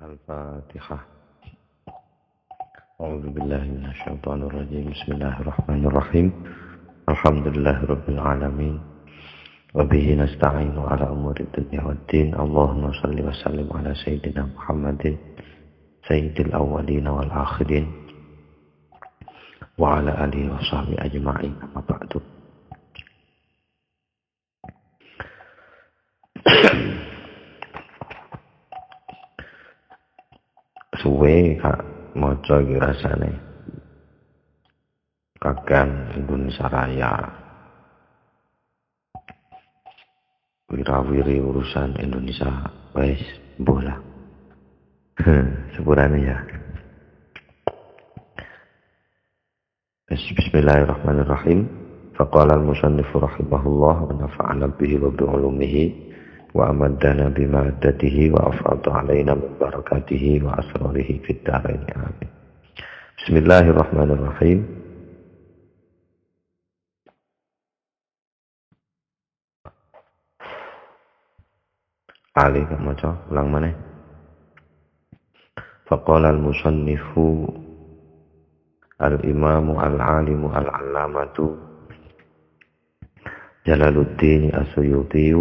Al-Fatihah. A'udzu billahi minasyaitonir rajim. Bismillahirrahmanirrahim. Alhamdulillahirabbil alamin. Wa bihi nasta'inu ala umuri dunya waddin. Allahumma shalli wa sallim ala sayyidina Muhammadin sayyidil awwalin wal akhirin wa ala alihi wa sahbihi ajma'in. Amma ba'du. Suwe kak maca iki rasane kakean Indonesia Raya, wirawiri urusan Indonesia wis bola. Sepurane ya. Bismillahirrahmanirrahim. Faqala al-musannifu rahimahullah wa nafa'ana bihi wa bi'ulumihi wa amadana bimaddatihi wa afradu alaina min barakatihi wa asrarihi fid dharain amin. Bismillahirrahmanirrahim. Ali kak maca ulang maneh. Faqala al-musannifu al-imamu al-alimu al-allamatu Jalaluddin As-Suyuti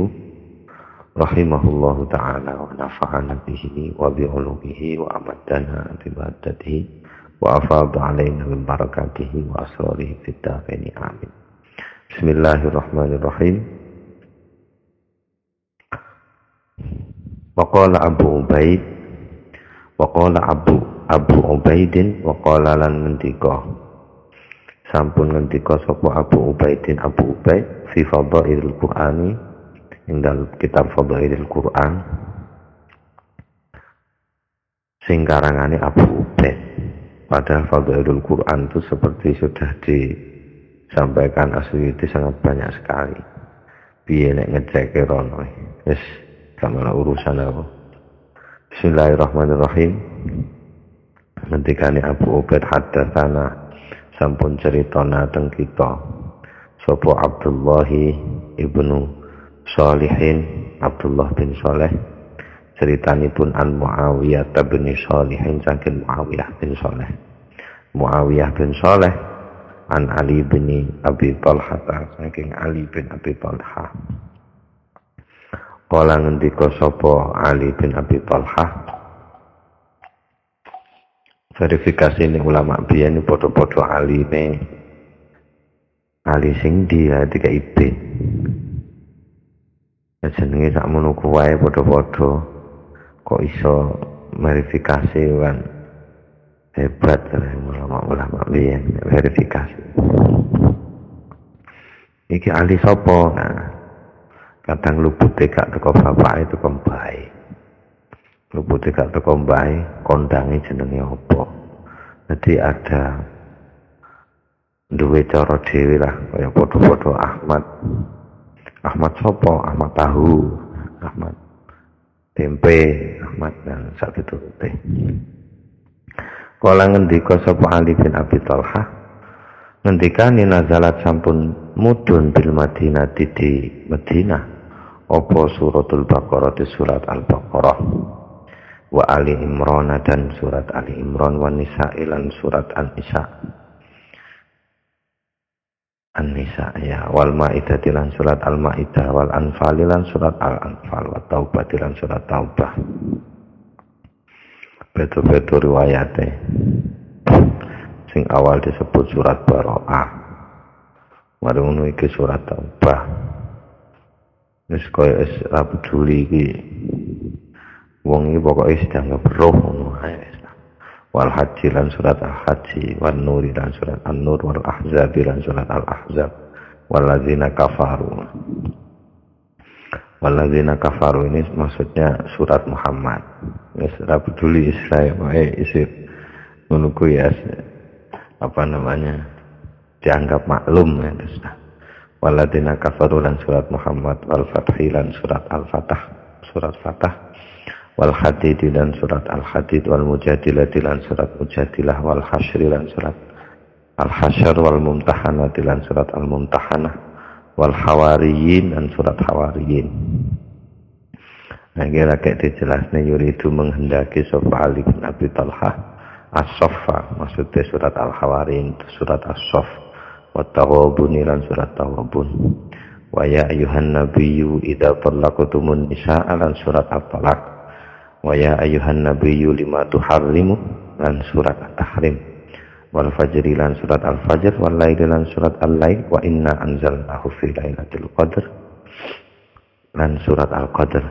rahimahullahu ta'ala wa nafa'ana bihi wa bi'ulumihi wa amadana bimaddatihi wa afadu alaina min barakatihi wa asrarihi fid dharain amin. Bismillahirrahmanirrahim. Wa qala Abu Ubaidin wa qala lan ngendika sampun ngendika sapa Abu Ubaidin Abu Ubaid fi fadhailil Qur'ani ing dalam kitab Fadhailul Quran sing karangane Abu Ubaid. Padahal Fadhailul Quran itu seperti sudah disampaikan As-Suyuti sangat banyak sekali. Piye nek ngeceke rono wis kamana urusan apa. Bismillahirrahmanirrahim. Ngendikane Abu Ubaid hadatsana sampun ceritana teng kita sapa Abdullah ibnu Shalihin Abdullah bin Saleh ceritanipun an Muawiyah bin Shalihin saking Muawiyah bin Saleh an Ali bin Abi Talha saking Ali bin Abi Talha kala ngendika sapa Ali bin Abi Talha. Verifikasi ini ulama biyen padha-padha aline Ali sing dia dikai bin jenenge sakmono kuwae padha-padha kok iso verifikasi kan hebat ulama biyen verifikasi iki Ali sapa. Nah, kadang lupute gak teko bapake teko mbae, lupute gak teko mbae kondange jenenge apa. Jadi ada duwe cara dhewe lah kaya padha-padha Ahmad sopo, Ahmad tahu, Ahmad tempe, Ahmad dan satu turute. Kala ngendika sapa Ali bin Abi Talha, ngendikane nazalat sampun mudhun bil Madinah di Madinah apa suratul Baqarah di surat Al-Baqarah wa Ali Imran dan surat Ali Imran wa Nisa lan surat An-Nisa ya wal Maidah lan surat Al-Maidah wal Anfal lan surat Al-Anfal wa Taubah lan surat Taubah. Beto-beto riwayate sing awal disebut surat Bara'ah. Mari ngono iki surat Taubah. Wis koyo wis ra peduli iki. Wong iki pokoke sedang ngebroh ngono ae. Wal Haji lan surat Al-Haji wan Nur lan surat An-Nur wal Ahzab lan surat Al-Ahzab walladzina kafaru ini maksudnya surat Muhammad. Wis ora peduli Israel wae isir ngono ku ya apa namanya dianggap maklum ya sudah. Walladzina kafaru lan surat Muhammad wal Fathi lan surat Al-Fatah surat Fatah wal Hadid dan surat Al-Hadid wal Mujadilah dan surat Mujadilah wal Hasyr dan surat Al-Hasyr wal Mumtahanah dan surat Al-Mumtahanah wal Hawariyin dan surat Hawariyin. Nah kira kayak dijelasnya yuridu menghendaki sapa Ali bin Abi Talha as-soffa, maksudnya surat Al-Hawarin, surat as-soff, wa taghabun lan surat taghabun, wa ya ayuhan nabiyyu idza talaqtumun nisaa lan surat at-talaq, wa ya ayuhan nabiyyu lima tuharrimu lan surat at-tahrim, wal fajri lan surat al-fajr, wal laili lan surat al-lail, wa inna anzalnahu fi lailatul qadr lan surat al-qadr,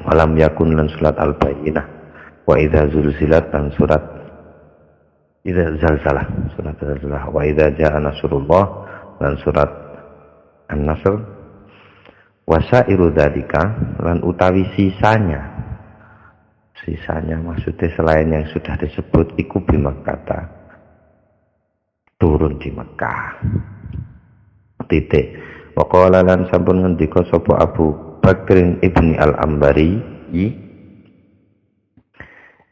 walam yakun lan surat al-bayyinah, wa idza zulzilat lan surat idza zalzalah, surat zalzalah, wa idza jaa nasrullah lan surat an-nasr, wa sa'iru dzalika lan utawi sisanya maksudnya selain yang sudah disebut iku bi Makkah, turun di Mekah. Titik. Wa qala lan sampun ngendika sapa Abu Bakr ibni al-Ambari,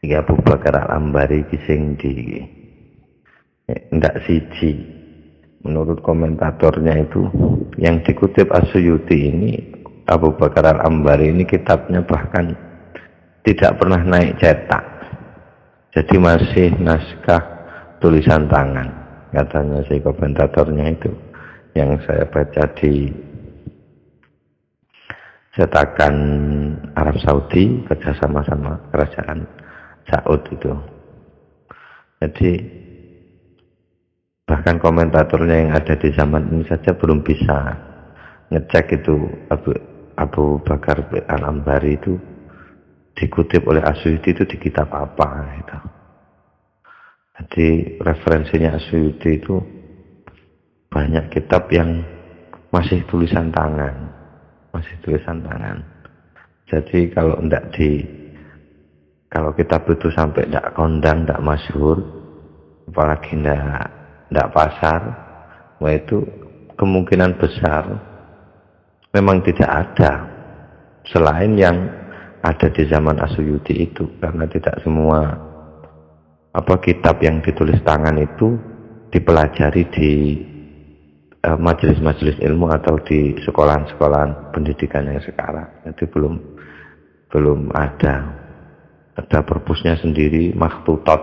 iki Abu Bakar al-Ambari iki sing di ndak siji. Menurut komentatornya itu yang dikutip As-Suyuti ini, Abu Bakar al-Ambari ini kitabnya bahkan tidak pernah naik cetak, jadi masih naskah tulisan tangan katanya si komentatornya itu, yang saya baca di cetakan Arab Saudi kerjasama sama kerajaan Saud itu. Jadi bahkan komentatornya yang ada di zaman ini saja belum bisa ngecek itu Abu Bakar al-Ambari itu dikutip oleh As-Suyuti itu di kitab apa gitu. Jadi referensinya As-Suyuti itu banyak kitab yang masih tulisan tangan. Jadi kalau kalau kitab itu sampai tidak kondang, tidak masyhur, apalagi tidak pasar, wah itu kemungkinan besar memang tidak ada selain yang ada di zaman As-Suyuti itu, karena tidak semua kitab yang ditulis tangan itu dipelajari di majelis-majelis ilmu atau di sekolahan-sekolahan pendidikan yang sekarang. Jadi belum ada perpusnya sendiri, makhtutat.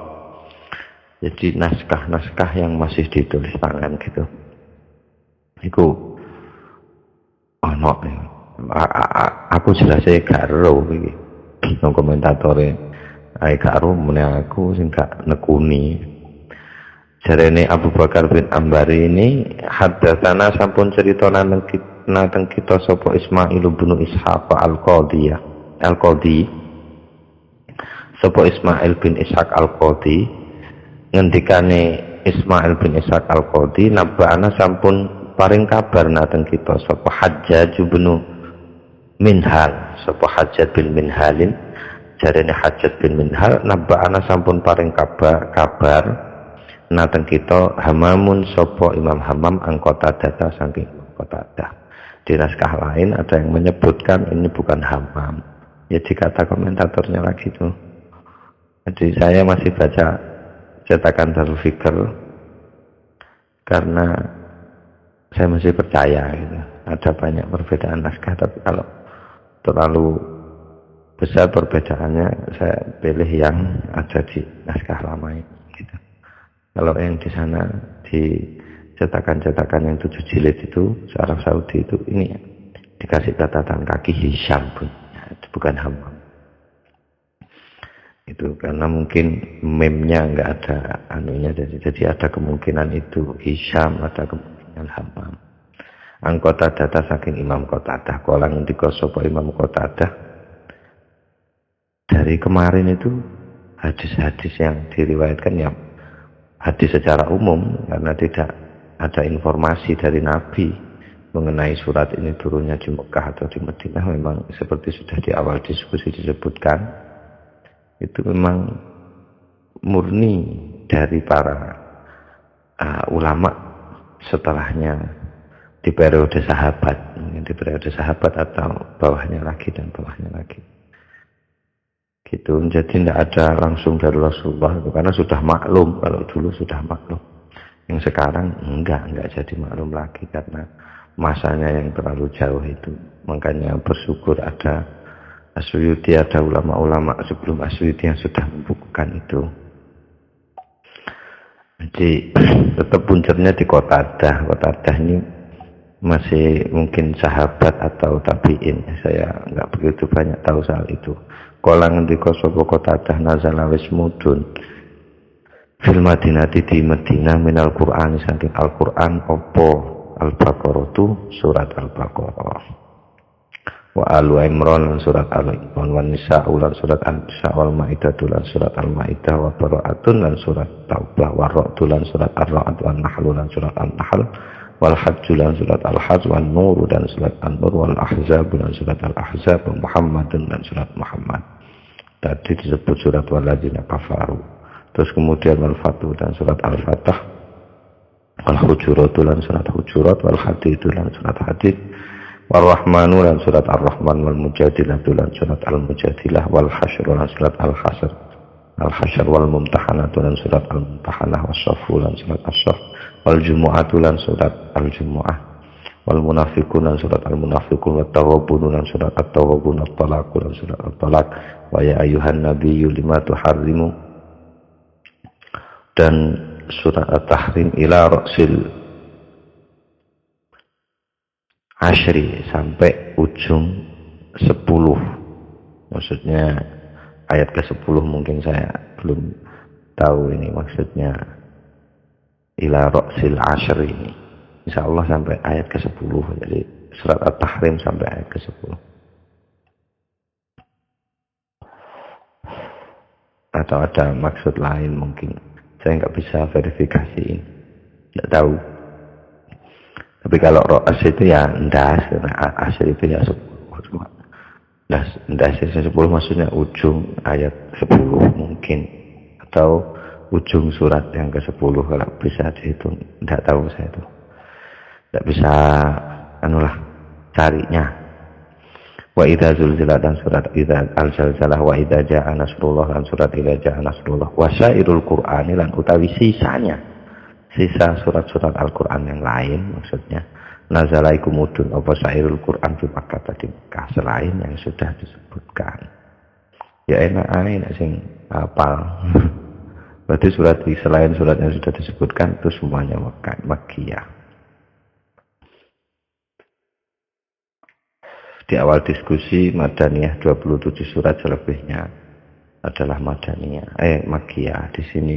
Jadi naskah-naskah yang masih ditulis tangan gitu. Iku ono aku jelasnya gak ero iki. Nang komentatore ae gak ero meneh aku sing gak nekuni. Jarene Abu Bakar bin Ambari ini haddatsana sampun cerita nang kita sapa Ismail bin Ishaq al-Qadi. Sapa Ismail bin Ishaq al-Qadi ngendikane Ismail bin Ishaq al-Qadi nabana sampun paring kabar nateng kita sapa Hajjaj bin Minhal, sapa Hajjaj bin Minhalin, jarene Hajjaj bin Minhal nabana sampun paring kabar nateng kita Hamamun sapa Imam Hamam angkota data saking Qatadah. Di naskah lain ada yang menyebutkan ini bukan Hamam. Jadi kata komentatornya lagi tuh. Jadi saya masih baca cetakan Darul Fikr karena saya masih percaya gitu. Ada banyak perbedaan naskah, tapi kalau terlalu besar perbedaannya saya pilih yang ada di naskah lama ini gitu. Kalau yang di sana di cetakan-cetakan yang 7 jilid itu Arab Saudi itu ini dikasih catatan kaki Hisham pun, itu bukan Hamam. Itu karena mungkin meme-nya enggak ada anunya, jadi ada kemungkinan itu Hisham, ada kemungkinan Hamam. Angkota data saking Imam Qatadah, kolang ndika sapa Imam Qatadah, dari kemarin itu hadis-hadis yang diriwayatkan ya hadis secara umum, karena tidak ada informasi dari Nabi mengenai surat ini turunnya di Mekah atau di Madinah. Memang seperti sudah di awal diskusi disebutkan, itu memang murni dari para ulama setelahnya di periode sahabat, atau bawahnya lagi dan bawahnya lagi gitu. Jadi tidak ada langsung dari Rasulullah itu, karena sudah maklum. Kalau dulu sudah maklum, yang sekarang enggak jadi maklum lagi karena masanya yang terlalu jauh itu. Makanya bersyukur ada Asyuyuti, ada ulama-ulama sebelum Asyuyuti yang sudah membukukan itu. Jadi tetap puncaknya di Qatadah. Qatadah ini masih mungkin sahabat atau tabi'in. Saya nggak begitu banyak tahu soal itu. Kala ngendika sapa Qatadah nazala wis mudhun fil Madinati di Madinah minal Qur'an saking Al-Qur'an apa Al-Baqarah tu surat Al-Baqarah. Wa Alu Imran lan surat Al-Imran, wa Nisa lan surat An-Nisa, wal Maidah lan surat Al-Maidah, wa Bara'atun lan surat Taubah, wa Ra'd lan surat Ar-Ra'd, wa Nahl lan surat An-Nahl, wal Hajj lan surat Al-Hajj, wa Nur dan surat An-Nur, wal Ahzab lan surat Al-Ahzab, wa Muhammadun dan surat Muhammad. Tadi disebut surat Walladzina Kafaru. Terus kemudian wal Fatuh dan surat Al-Fatah, wal Hujurat lan surat Hujurat, wal Hadid lan surat Hadid, War-Rahmanu lan surat Ar-Rahman, wal Mujadilah lan surat Al-Mujadilah, wal Hasyr lan surat Al-Hasyr, Al-Hasyr, wal Mumtahanatu lan surat Al-Mumtahanah, was-Saffu lan surat As-Saff, wal Jumu'atu lan surat Al-Jumu'ah, wal Munafiqun lan surat Al-Munafiqun, wat Tawwabun lan surat At-Tawwabun, At-Talaq lan surat At-Talaq, wa ya ayyuhan nabiyyu lima tuharrimu dan surat At-Tahrim ila ra'sil Asyri sampai ujung 10. Maksudnya ayat ke-10 mungkin saya belum tahu ini maksudnya ila ra'sil asyri ini. Insyaallah sampai ayat ke-10. Jadi surat At-Tahrim sampai ayat ke-10. Atau ada maksud lain mungkin. Saya nggak bisa verifikasi. Nggak tahu. Tapi kalau ro'as itu ya ndas, asir itu ya 10. Ndas 10 maksudnya ujung ayat 10 mungkin. Atau ujung surat yang ke-10 kalau bisa dihitung. Tidak tahu saya itu. Tidak bisa carinya. Wa idza zulzilat dan surat idza al-zalzalah, wa idza jaa nasrullah dan surat idza jaa nasrullah, wa syairul qur'ani lan utawi sisa surat-surat Al-Quran yang lain maksudnya nazalaiku mudun apa syairul Quran fi Makkah tadi Mekah selain yang sudah disebutkan. Ya enak aja sing hafal. Berarti surat selain surat yang sudah disebutkan itu semuanya Makkiyah. Di awal diskusi Madaniyah 27 surat selebihnya adalah Makkiyah. Di sini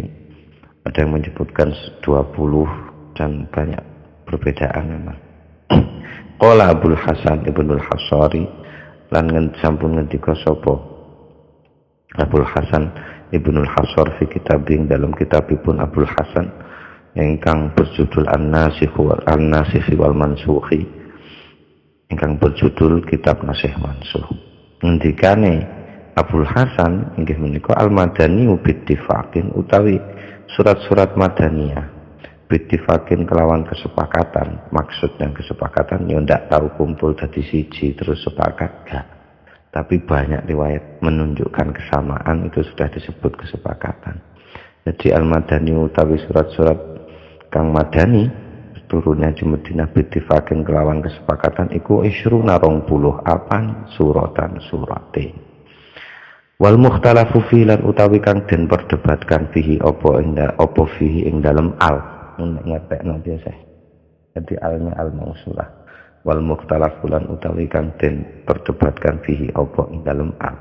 ada yang menyebutkan 20 dan banyak perbedaan memang. Qala Abul Hasan Ibnul Hasari lan sampun ngendika sapa Abul Hasan Ibnul Hasar fi kitabing dalam kitabipun Abul Hasan ingkang berjudul An-Nasikh wal Mansukhi, ingkang berjudul Kitab Nasikh Mansukh. Ngendikane Abul Hasan inggih menika al-Madani bittifaqin utawi surat-surat Madaniyah bittifakin kelawan kesepakatan. Maksud dan kesepakatan ya ndak tahu kumpul dadi siji terus sepakat gak, tapi banyak riwayat menunjukkan kesamaan, itu sudah disebut kesepakatan. Jadi al-Madani utawi surat-surat kang Madani turunnya di Madinah bittifakin kelawan kesepakatan iku isruna 20 apan suratan surate. Wal mukhtalafu fi lan utawi kang den perdebatkan fihi apa fihi ing dalem al ngetekno biasa. Jadi alnya al mausulah. Wal mukhtalafu lan utawi kang den perdebatkan fihi apa ing dalem al.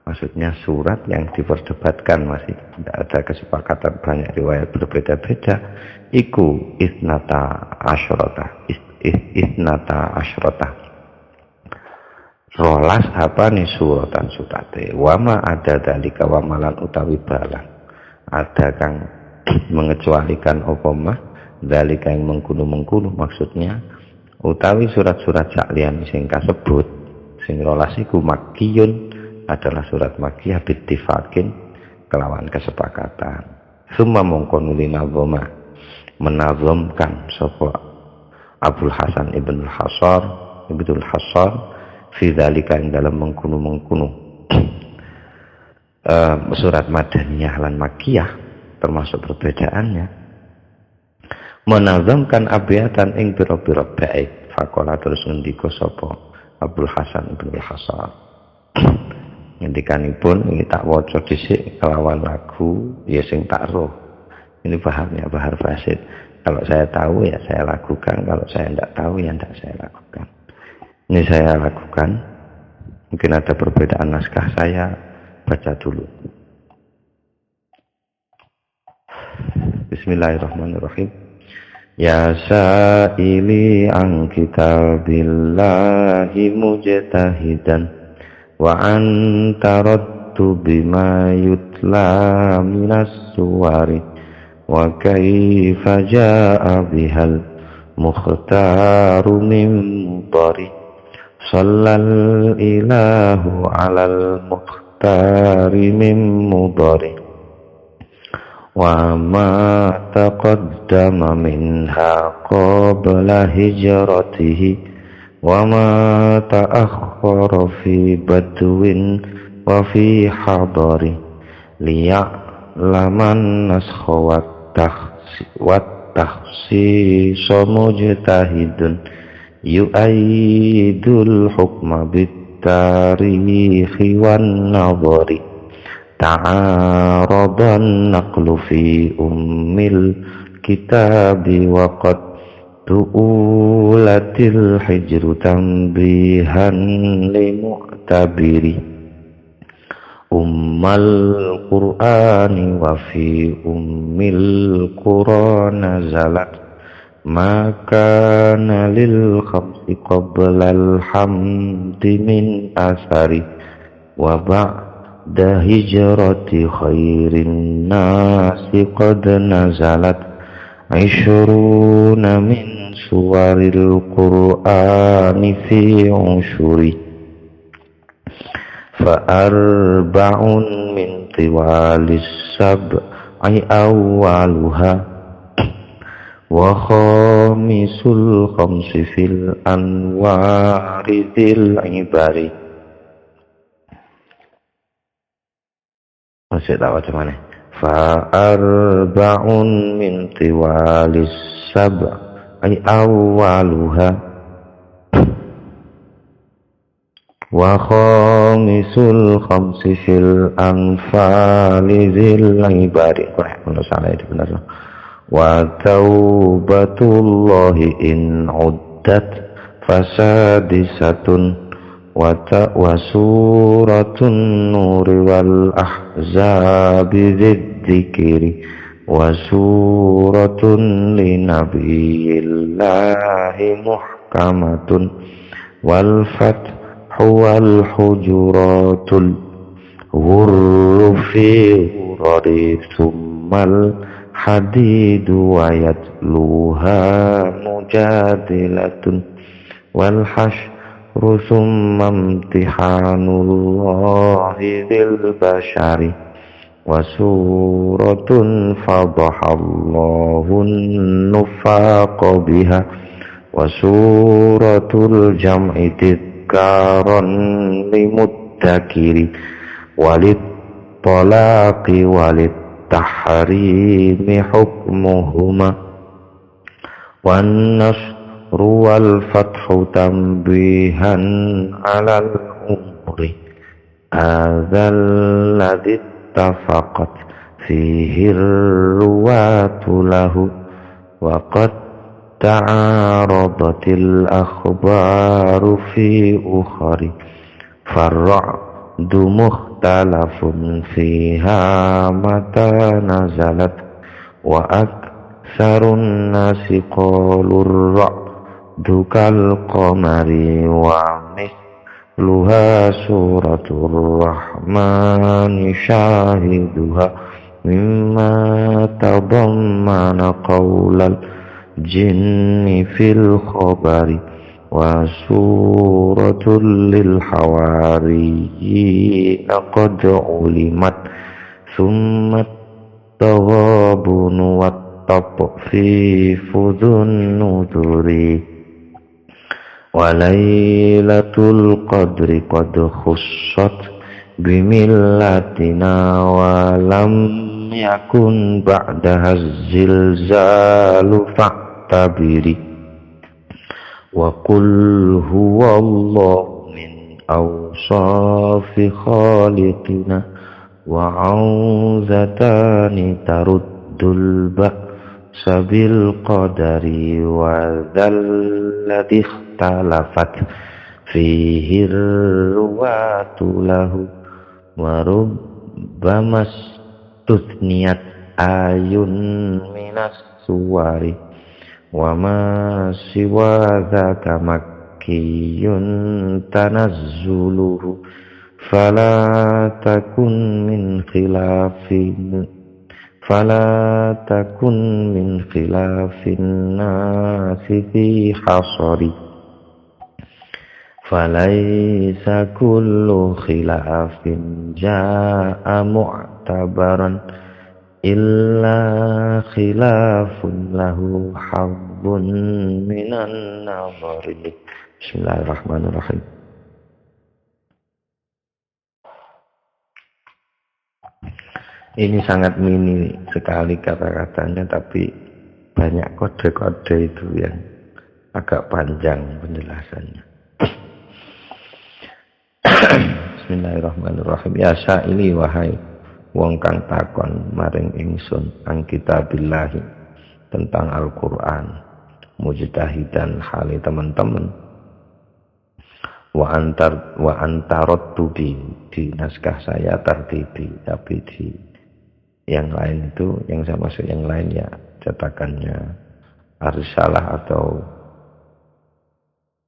Maksudnya surat yang diperdebatkan masih tidak ada kesepakatan, banyak riwayat berbeda-beda. Iku isnata asyrota. Rolas apa nih suratan sutate wama ada dalika wamalan utawi balang ada kang mengecualikan opomah dalika yang mengkuno maksudnya utawi surat-surat saklian sing kasebut sing rolas iku makkiyun adalah surat makkiyah bittifakin kelawan kesepakatan. Summa mongkonuli nazoma menazomkan sapa Abul Hasan Ibnul Hasar fi dzalika ing dalam mengkuno surat Madaniyah lan Makkiyah termasuk perbedaannya menazamkan abiyatan ing pira-pira bait. Faqala terus ngendika sapa Abdul Hasan Ibnul Hasar ngendikanipun iki tak waca dhisik kelawan lagu ya sing tak roh. Ini bahannya bahar fasid. Kalau saya tahu ya saya lakukan, kalau saya tidak tahu ya tidak saya lakukan. Ini saya lakukan. Mungkin ada perbedaan naskah, saya baca dulu. Bismillahirrahmanirrahim. Ya sa'ili an kitabillahi mujtahidan wa anta radtu bima yutla minas suwari wa kaifa ja'a bihal mukhtaru min mudari sallal ilahu alal mukhtari min mudari wa ma taqaddama minha qabla hijratihi wa ma ta'akhkhara fi badwin wa fi hadari liya'laman naskha wa takhsisa mujtahidun yu'aidul hukma bit-tarikhi wan nadhari ta'aradan naqlu fi ummil kitabi wa qad tu'ulatil hijru tanbihan li mu'tabiri ummal qur'ani wa fi ummil qur'ana zalat maka lil khamsi qablal hamdi min asari wa ba'da hijrati khairin nasi qad nazalat ishruna min suwaril qur'ani fi ushuri fa arba'un min tiwalis sab'i awwaluha wa khamisul khamsi fil anwari dzil ibari. Masih tahu macam mana? Fa arba'un min tiwalis sab'i awwaluha wa khamisul khamsi fil anfali dzil ibari. Kalau salah itu benar. Wa taubatullahi in uddat fasadisatun wa suratun nuri wal ahzabi dzidzikri wa suratun linabiyillahi muhkamatun wal fathu wal hujuratul hurfi hurari summal hadidu wa yatluha mujadilatun wal hasyru summa imtihanullahi bil bashari wa suratun fadahallahu nufaqa biha wa suratul jam'i tidkaran limuddakiri walid talaqi walid tahrimi hukmuhuma wan nasru wal fathu tanbihan alal umri adzal ladzi tafaqat fihi ruwatu lahu wa qad ta'aradatil akhbaru fi ukhari farra'du mukhtalafun fiha mata nazalat wa aktsarun nasi qalur ra'du kal qamari wa misluha suratur rahmani syahiduha mimma tadammana qawlal jinni fil khabari wa suratul lil hawari qad ulimat summa taghabun wa tatfifu dhun nuduri wa laylatul qadri qad khussat bimillatina wa lam yakun ba'daha zilzalu fa'tabiri wa qul huwallahu min awsafi khaliqina wa auzatani taruddul ba'sabil qadari wa dzalladhi ikhtalafat fihi ruwatu lahu wa rubbamas tuthniyat ayun minas suwari wa ma siwa dzaka makkiyun tanazzuluhu fala takun min khilafin nasi fi hasari falaisa kullu khilafin jaa mu'tabaran illa khilafun lahu habbun minan nazari. Bismillahirrahmanirrahim. Ini sangat mini sekali kata-katanya, tapi banyak kode-kode itu yang agak panjang penjelasannya. Bismillahirrahmanirrahim. Ya sa'ili wahai wong kang takon maring ingsun ang kitabillahi tentang Al-Qur'an, mujtahidan hali teman-teman wa antarot di naskah saya tertibi, tapi di yang lain itu yang saya maksud yang lain ya cetakannya Arisalah atau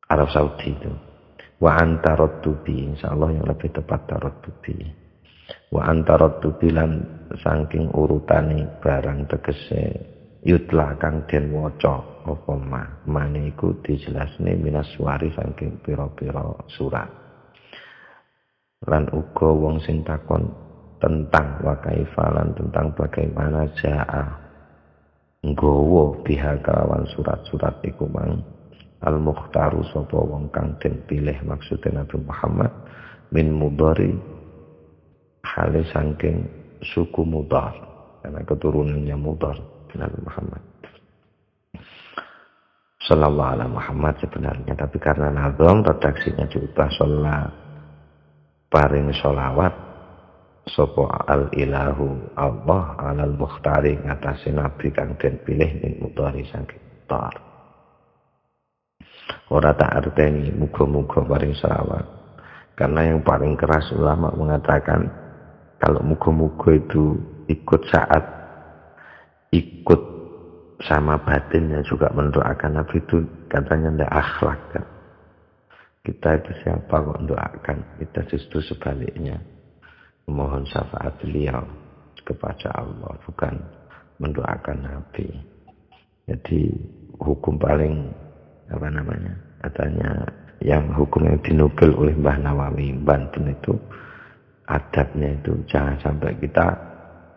Arab Saudi itu. Wa antarot tubi, insyaallah yang lebih tepat tarot tubi. Wa antarot tubi lan saking urutane barang tegese yutla kang den waca apa mane iku dijelasne minas suwari saking pira-pira surat. Lan uga wong sing takon tentang wa kaifalan tentang bagaimana jaa nggawa biha kelawan surat-surat iku mang al-mukhtaru sapa wong kang den pilih maksudnya Nabi Muhammad min mudhari hale saking suku Mudhar, karena keturunannya Mudhar Nabi Muhammad sallallahu alaihi Muhammad sebenarnya, tapi karena nazam redaksinya diubah sholat paring sholawat sapa al ilahu Allah alal mukhtari ngatasi nabi kang den pilih min mudhari saking tar. Ora tak arteni muga-muga paring sholawat, karena yang paling keras ulama mengatakan kalau muga-muga itu ikut saat ikut sama batinnya juga mendoakan nabi itu katanya ndak akhlak kan. Kita itu siapa kok mendoakan, kita justru sebaliknya memohon syafaat beliau kepada Allah, bukan mendoakan Nabi. Jadi hukum paling katanya yang hukum yang dinukil oleh Mbah Nawawi Banten itu adabnya itu jangan sampai kita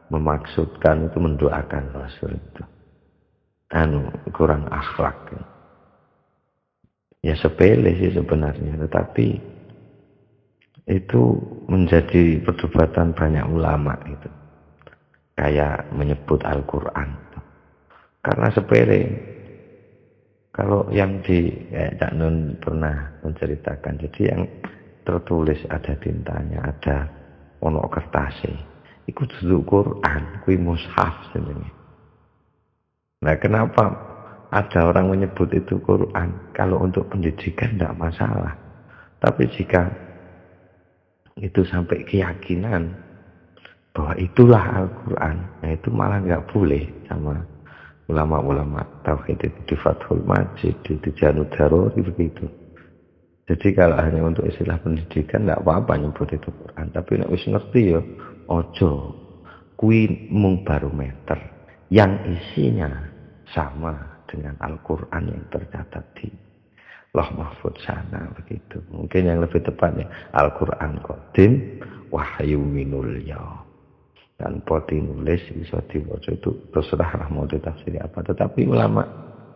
memaksudkan itu mendoakan Rasul itu kurang akhlak ya sepele sih sebenarnya, tetapi itu menjadi perdebatan banyak ulama itu kayak menyebut Al-Quran karena sepele. Kalau yang Cak Nun pernah menceritakan, jadi yang tertulis ada tintanya, ada ono kertasnya, itu duduk Quran, kui mushaf sebenarnya. Nah kenapa ada orang menyebut itu Quran? Kalau untuk pendidikan tidak masalah, tapi jika itu sampai keyakinan bahwa itulah Al-Quran, nah itu malah nggak boleh sama ulama-ulama tauhid itu di Fathul Majid, di Tijanud Daruri begitu. Jadi kalau hanya untuk istilah pendidikan nggak apa-apa nyebut itu Quran, tapi nek wis ngerti ya ojo kui mung barometer yang isinya sama dengan Al-Quran yang tercatat di Loh Mahfud sana begitu. Mungkin yang lebih tepatnya Al-Quran Qadim wahyu minulya. Dan poti nulis bisa diwaca itu terserahlah mau ditafsiri apa. Tetapi ulama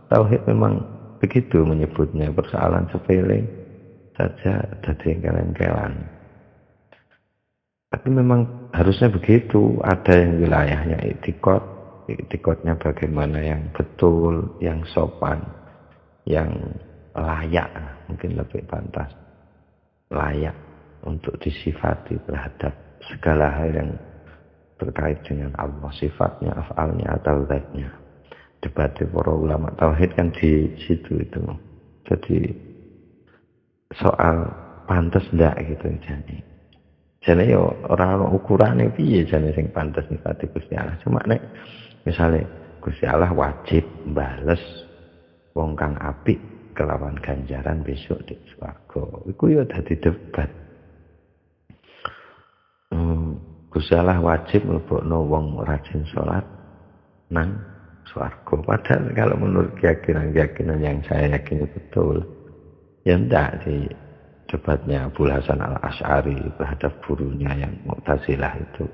tauhid memang begitu menyebutnya, persoalan sepele saja jadi engkel-engkelan. Tapi memang harusnya begitu. Ada yang wilayahnya itikotnya bagaimana yang betul, yang sopan, yang layak, mungkin lebih pantas. layak untuk disifati terhadap segala hal yang terkait dengan Allah, sifatnya, af'alnya atau zatnya. Debat para ulama tauhid kan di situ itu. Jadi soal pantas ndak gitu jadi. Jadi yo orang ukurane piye jane sing pantas nyifati Gusti Allah. Cuma nek misale Gusti Allah wajib bales wong kang apik kelawan ganjaran besok di swarga. Iku yo dadi debat. Gusti Allah wajib mlebokno wong rajin salat nang swarga. Padahal kalau menurut keyakinan yang saya yakini betul, ya enggak sih debatnya Abul Hasan Al-Asy'ari terhadap gurunya yang Mu'tazilah itu.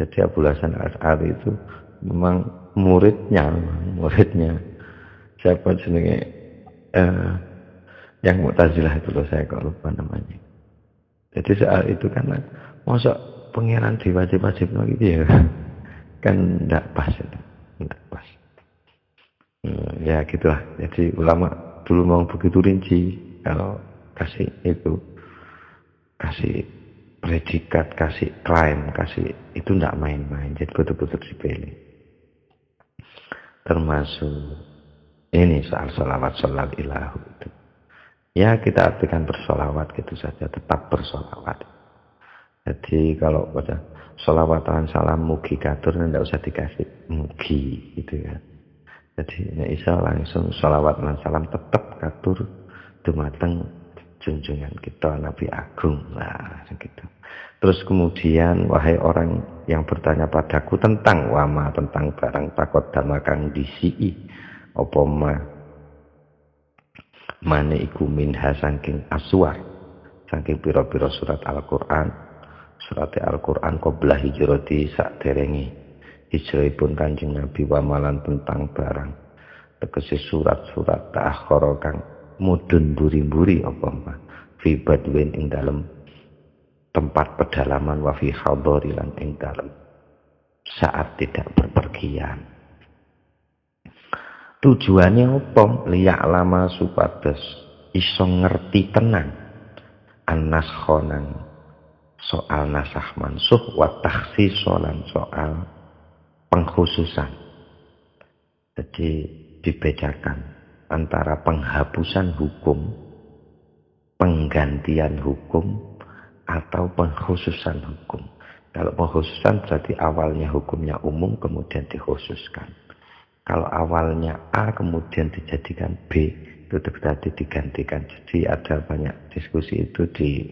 Jadi Abul Hasan Al-Asy'ari itu memang muridnya siapa jenenge yang Mu'tazilah itu loh, saya kok lupa namanya. Jadi soal itu karena masa pangeran diwajib-wajib lagi ya kan enggak pas itu. Enggak pas. Ya gitulah. Jadi ulama dulu mau begitu rinci kalau kasih predikat, kasih klaim, kasih itu enggak main-main. Jadi betul-betul dipilih. Termasuk ini soal sholawat ilahu itu. Ya kita artikan bersolawat gitu saja, tetap bersolawat. Jadi kalau pada sholawatan salam mugi katur tidak usah dikasih mugi gitu ya. Jadi nek iso langsung sholawat dan salam tetap katur dumateng junjungan kita Nabi Agung. Nah, segitu. Terus kemudian wahai orang yang bertanya padaku tentang wama, tentang barang takut dama kang disii apa mane iku minha saking aswar saking pira-pira surat Al-Qur'an. Surat Al-Qur'an qabla hijrati saderenge hijrahipun Kanjeng Nabi wa malan tentang barang tegese surat-surat ta'akhkhara kang mudhun buri-buri apa mah fi badwin ing dalem tempat pedalaman wa fi hadari lan ing dalem saat tidak berpergian. Tujuannya apa? Liyak lama supados iso ngerti tenang an-naskhonan soal nasah mansuh wa takhsisolan soal pengkhususan. Jadi dibedakan antara penghapusan hukum, penggantian hukum, atau pengkhususan hukum. Kalau pengkhususan berarti awalnya hukumnya umum kemudian dikhususkan. Kalau awalnya A kemudian dijadikan B, itu berarti digantikan. Jadi ada banyak diskusi itu di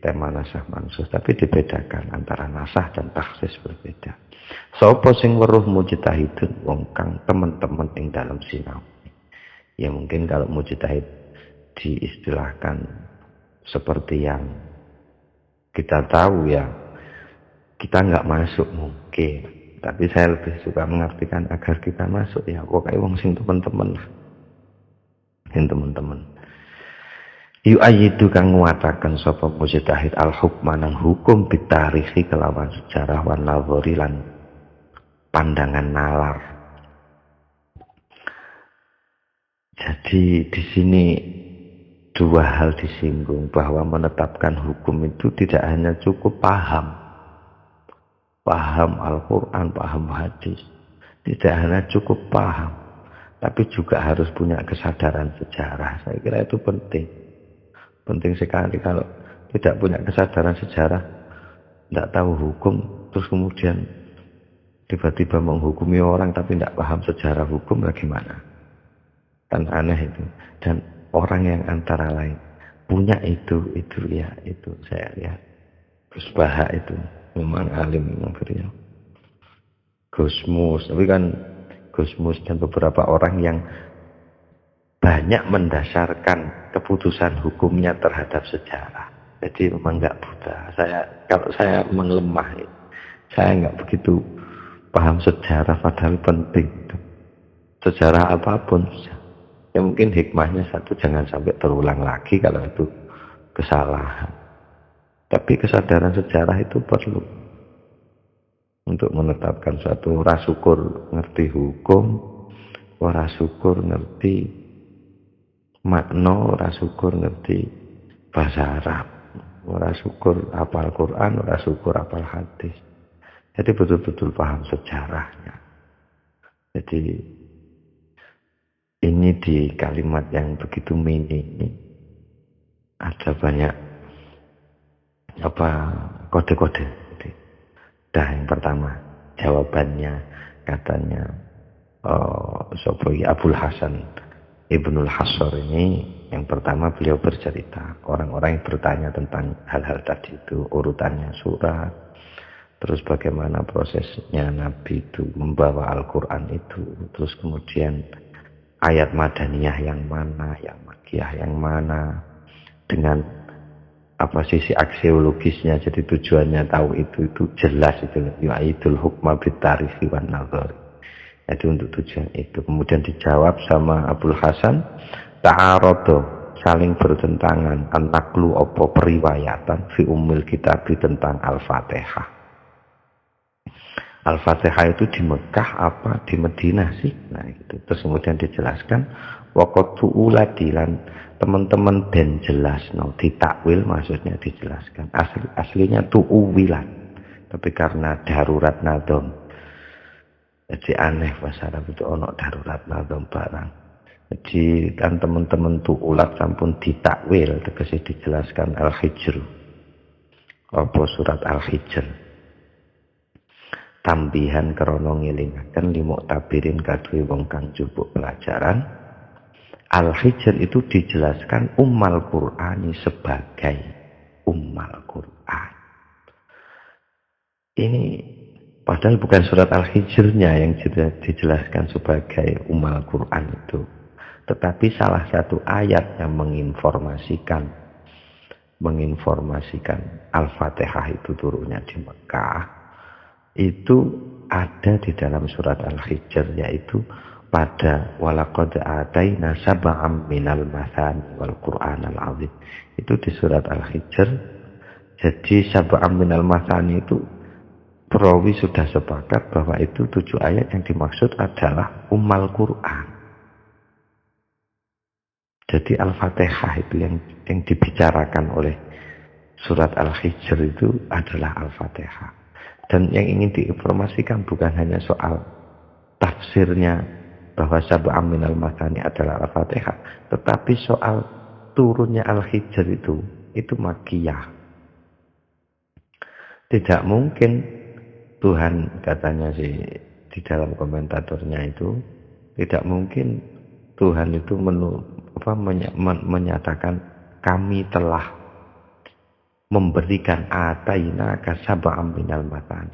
tema nasah mansuh, tapi dibedakan antara nasah dan taksis berbeda. Sapa sing weruh mujtahidun wong kang teman-teman ing dalam sinau. Ya mungkin kalau mujtahid diistilahkan seperti yang kita tahu ya, kita nggak masuk mungkin, tapi saya lebih suka mengartikan agar kita masuk ya pokoknya wong sing teman-teman lah, sing teman-teman. Yu'ayyidu kang nguataken sapa mujtahid al-hukma nang hukum bitarikhi kelawan sejarah wan nazari lan pandangan nalar. Jadi di sini dua hal disinggung, bahwa menetapkan hukum itu tidak hanya cukup paham Al-Quran, paham hadis, tidak hanya cukup paham, tapi juga harus punya kesadaran sejarah. Saya kira itu penting sekali. Kalau tidak punya kesadaran sejarah, tidak tahu hukum, terus kemudian tiba-tiba menghukumi orang tapi tidak paham sejarah hukum, bagaimana? Kan aneh itu. Dan orang yang antara lain punya itu ya, itu saya lihat Gus Baha itu memang alim memang beliau. Gusmus, tapi kan Gusmus dan beberapa orang yang banyak mendasarkan keputusan hukumnya terhadap sejarah. Jadi memang nggak buta. Kalau saya mengelemah, saya nggak begitu paham sejarah, padahal penting. Sejarah apapun, ya mungkin hikmahnya satu, jangan sampai terulang lagi kalau itu kesalahan. Tapi kesadaran sejarah itu perlu untuk menetapkan suatu. Rasukur ngerti hukum, ora syukur ngerti makna, ora syukur ngerti bahasa Arab. ora syukur hafal Quran, ora syukur hafal hadis. Jadi betul-betul paham sejarahnya. Jadi ini di kalimat yang begitu mini ini ada banyak apa kode-kode. Dah yang pertama jawabannya katanya Abul Hasan Ibnul Hasor ini yang pertama beliau bercerita orang-orang yang bertanya tentang hal-hal tadi itu urutannya surat, terus bagaimana prosesnya Nabi itu membawa Al-Quran itu, terus kemudian ayat madaniyah yang mana, yang makiyah yang mana, dengan apa sisi aksiologisnya. Jadi tujuannya tahu itu jelas itu yu'aidul hukma bitarifi wan nazari. Jadi untuk tujuan itu kemudian dijawab sama Abul Hasan, ta'arodo saling bertentangan an-naqlu apa periwayatan fi ummil kitabi tentang Al-Fatihah. Al-Fatihah itu di Mekah apa di Madinah sih? Nah itu. Terus kemudian dijelaskan waqtu uladilan teman-teman dan jelas no ditakwil maksudnya dijelaskan. Aslinya tu'uwilan. Tapi karena darurat nadom. Jadi aneh bahasa Arab itu ono darurat nadom barang. Jadi kan teman-teman tu'ulat sampun ditakwil tegese dijelaskan Al-Hijr. Apa surat Al-Hijr. Tambihan krana ngelingaken limuk tabirin kaduwe wong kang jupuk pelajaran. Al-Hijr itu dijelaskan Ummal Qur'ani sebagai Ummal Qur'an. Ini padahal bukan surat Al-Hijrnya yang dijelaskan sebagai Ummal Qur'an itu, tetapi salah satu ayat yang menginformasikan Al-Fatihah itu turunnya di Mekah. Itu ada di dalam surat Al-Hijr, yaitu pada walaqad ataina sab'am minal mathani wal Qur'anal azim. Itu di surat Al-Hijr. Jadi sab'am minal mathani itu perawi sudah sepakat bahwa itu 7 ayat yang dimaksud adalah Ummal Qur'an. Jadi Al-Fatihah itu yang dibicarakan oleh surat Al-Hijr itu adalah Al-Fatihah. Dan yang ingin diinformasikan bukan hanya soal tafsirnya bahwa sab'am minal mathani adalah Al-Fatihah, tetapi soal turunnya Al-Hijr itu makiyah. Tidak mungkin Tuhan katanya sih di dalam komentatornya itu, tidak mungkin Tuhan itu menyatakan kami telah memberikan ataina kasaba'am minal matani.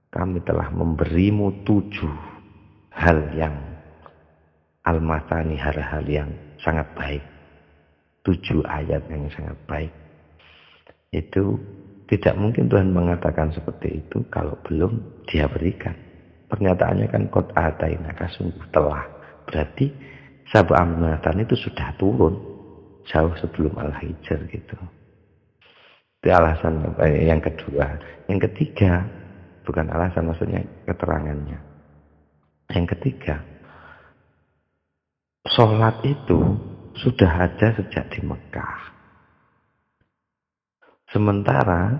Kami telah memberimu 7 hal yang al-matani, hal-hal yang sangat baik. 7 ayat yang sangat baik. Itu tidak mungkin Tuhan mengatakan seperti itu kalau belum dia berikan. Pernyataannya kan qad ataina sungguh telah. Berarti sab'am minal matani itu sudah turun jauh sebelum Al-Hijr gitu. Itu alasan yang kedua. Yang ketiga, bukan alasan maksudnya keterangannya. Yang ketiga, sholat itu sudah ada sejak di Mekah. Sementara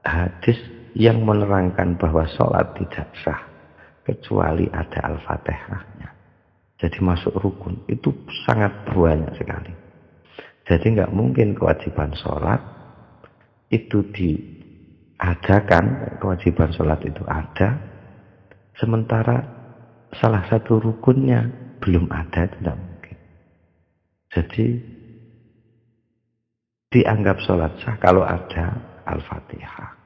hadis yang menerangkan bahwa sholat tidak sah kecuali ada Al-Fatihahnya. Jadi masuk rukun itu sangat banyak sekali. Jadi nggak mungkin kewajiban sholat itu diadakan, kewajiban sholat itu ada, sementara salah satu rukunnya belum ada, tidak mungkin. Jadi dianggap sholat sah kalau ada Al-Fatihah.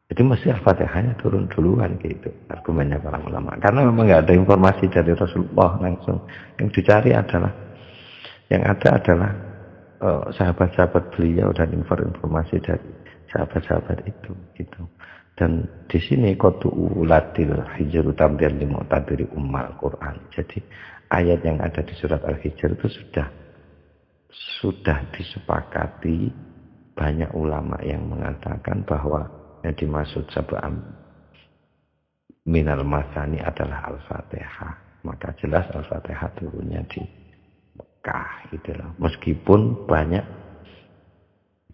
Jadi mesti Al-Fatihahnya turun duluan gitu argumennya para ulama. Karena memang nggak ada informasi dari Rasulullah langsung. Yang dicari adalah, yang ada adalah sahabat-sahabat beliau dan informasi dari sahabat-sahabat itu gitu. Dan di sini qatu ulatil hijru tamdir li mu'tabiri ummal Quran. Jadi ayat yang ada di surat Al-Hijr itu sudah disepakati. Banyak ulama yang mengatakan bahwa yang dimaksud sab'am minal mathani adalah Al-Fatihah. Maka jelas Al-Fatihah turunnya di Mekah gitu loh. Meskipun banyak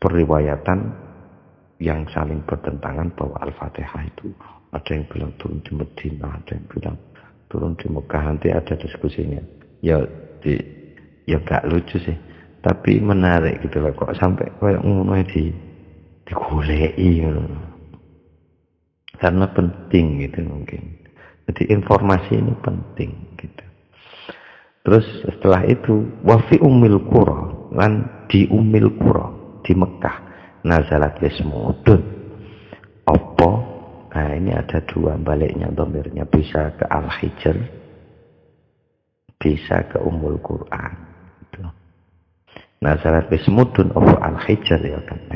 periwayatan yang saling bertentangan bahwa Al-Fatihah itu ada yang bilang turun di Medina, ada yang bilang turun di Mekah. Nanti ada diskusinya. Ya gak lucu sih, tapi menarik gitu loh, kok sampai kayak ngono digoleki ngono. Karena penting gitu mungkin. Jadi informasi ini penting gitu. Terus setelah itu wafi umil qura, lan di umil qura di Mekah nazalat lismudun. Apa? Nah ini ada dua baliknya domirnya, bisa ke Al-Hijr, bisa ke Ummul Quran gitu. Nazalat lismudun apa Al-Hijr ya kan,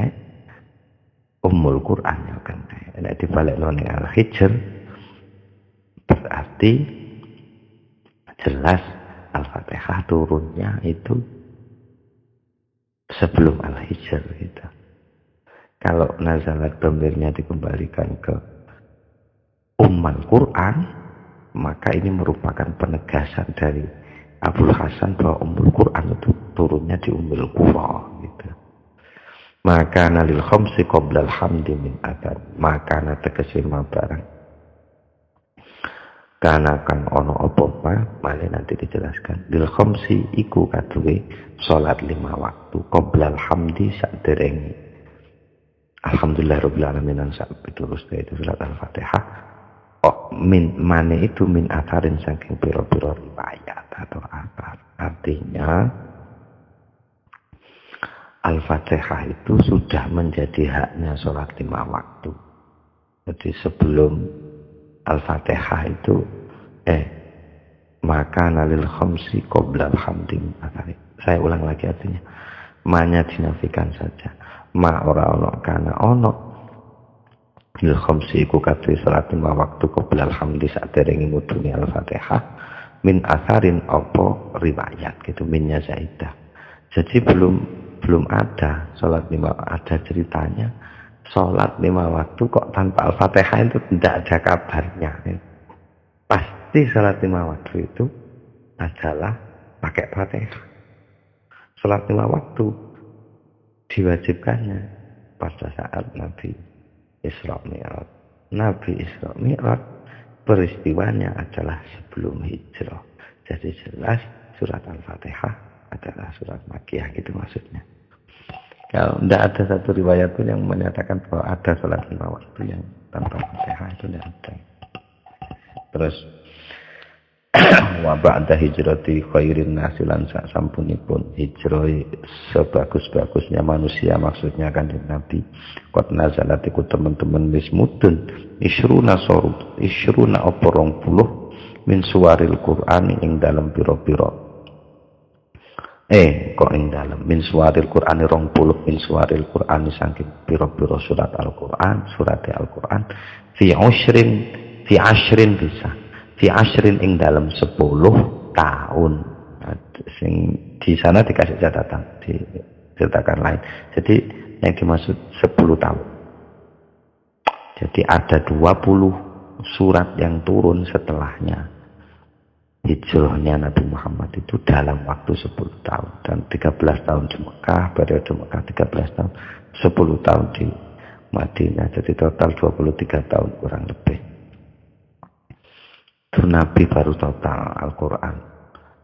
Ummul Quran ya kan. Nek dibalik ning Al-Hijr berarti jelas Al-Fatihah turunnya itu sebelum Al-Hijr gitu. Kalau nazalat domirnya dikembalikan ke Ummul Quran, maka ini merupakan penegasan dari Abul Hasan bahwa Ummul Quran itu turunnya di Ummul Qura gitu. Maka nalil khamsi qabla alhamdi min adan, maka na tegese barang kana kang ono apa male nanti dijelaskan. Lil khamsi iku kaduwe salat 5 waktu qabla alhamdi saderenge alhamdulillahirabbil alamin sak terus itu surat Al-Fatihah. Min mane itu min atharin saking pira-pira riwayat atau athar. Artinya Al-Fatihah itu sudah menjadi haknya sholat 5 waktu. Jadi sebelum Al-Fatihah itu maka nalil khamsi qabla alhamdi. Saya ulang lagi artinya. Manya dinafikan saja. Ma ora ono kana ono lil khamsi iku kadhe salat 5 waktu qabla alhamdi saderenge mudune Al-Fatihah min atharin apa riwayat gitu, minnya zaidah. Jadi belum ada sholat 5, ada ceritanya sholat 5 waktu kok tanpa Al-Fatihah itu tidak ada kabarnya. Pasti sholat 5 waktu itu adalah pakai Fatihah. Sholat 5 waktu diwajibkannya pada saat Nabi Isra Mi'raj. Nabi Isra Mi'raj peristiwanya adalah sebelum hijrah. Jadi jelas surat Al-Fatihah adalah surat Makkiyah gitu maksudnya. Kalau tidak ada satu riwayat pun yang menyatakan bahwa ada sholat 5 waktu yang tanpa Fatihah, itu tidak ada. Terus wa ba'da hijrati khairin nasi lan sak sampunipun hijrah sebagus-bagusnya manusia, maksudnya kan Nabi qad nazalat iku teman-teman wis mudun isruna apa 20 min suwaril Qur'an ing dalam pira-pira kok ing dalam min suwaril Qur'an 20 min suwaril Qur'an saking pira-pira surat Al-Qur'an, surat Al-Qur'an fi ashrin bisa fi ashrin ing dalam 10 tahun. Sing di sana dikasih catatan, diceritakan lain. Jadi yang dimaksud 10 tahun. Jadi ada 20 surat yang turun setelahnya hijrahnya Nabi Muhammad itu dalam waktu 10 tahun. Dan 13 tahun di Mekah, periode Mekah 13 tahun, 10 tahun di Madinah. Jadi total 23 tahun kurang lebih. Itu Nabi baru total Al-Quran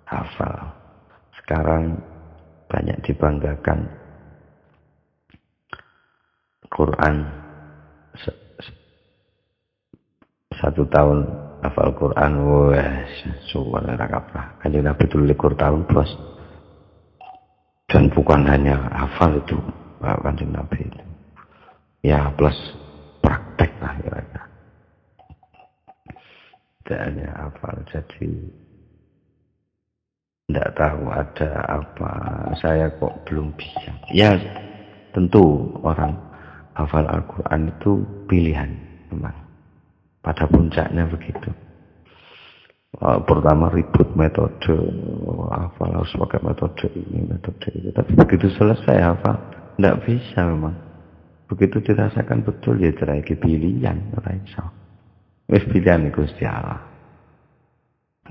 hafal. Sekarang banyak dibanggakan Quran 1 tahun hafal Quran. Wes suwana rakaplah. Kanjeng Nabi dulu 2 tahun bos. Dan bukan hanya hafal itu Kanjeng Nabi itu. Ya plus praktek lah kira-kira. Hanya hafal, jadi tidak tahu ada apa, saya kok belum bisa. Ya tentu orang hafal Al-Quran itu pilihan memang, pada puncaknya begitu. Pertama ribut metode, hafal harus pakai metode ini, metode itu, tapi begitu selesai hafal tidak bisa memang. Begitu dirasakan betul ya cerai pilihan, raisa. Wis pilihan Gusti Allah.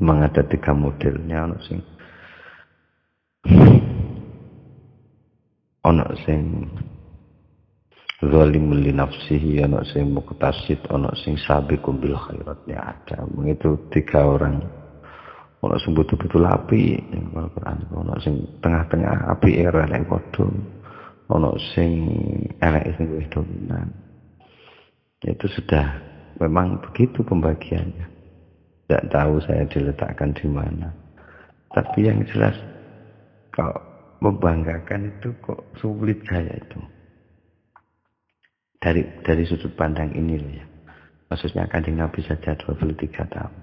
Memang ada 3 modelnya, ono sing Zalimul li nafsihi, ana sing muqtasid, ana sing sabiqum bil khairat, ya ada. Itu tiga orang. Ana sing betul-betul api, Al-Qur'an. Ana sing tengah-tengah api era elek padha. Ana sing elek sing wis dominan. Itu sudah memang begitu pembagiannya. Tidak tahu saya diletakkan di mana. Tapi yang jelas kalau membanggakan itu kok sulit saya itu. Dari sudut pandang ini loh ya. Maksudnya Kanjeng Nabi saja 23 tahun.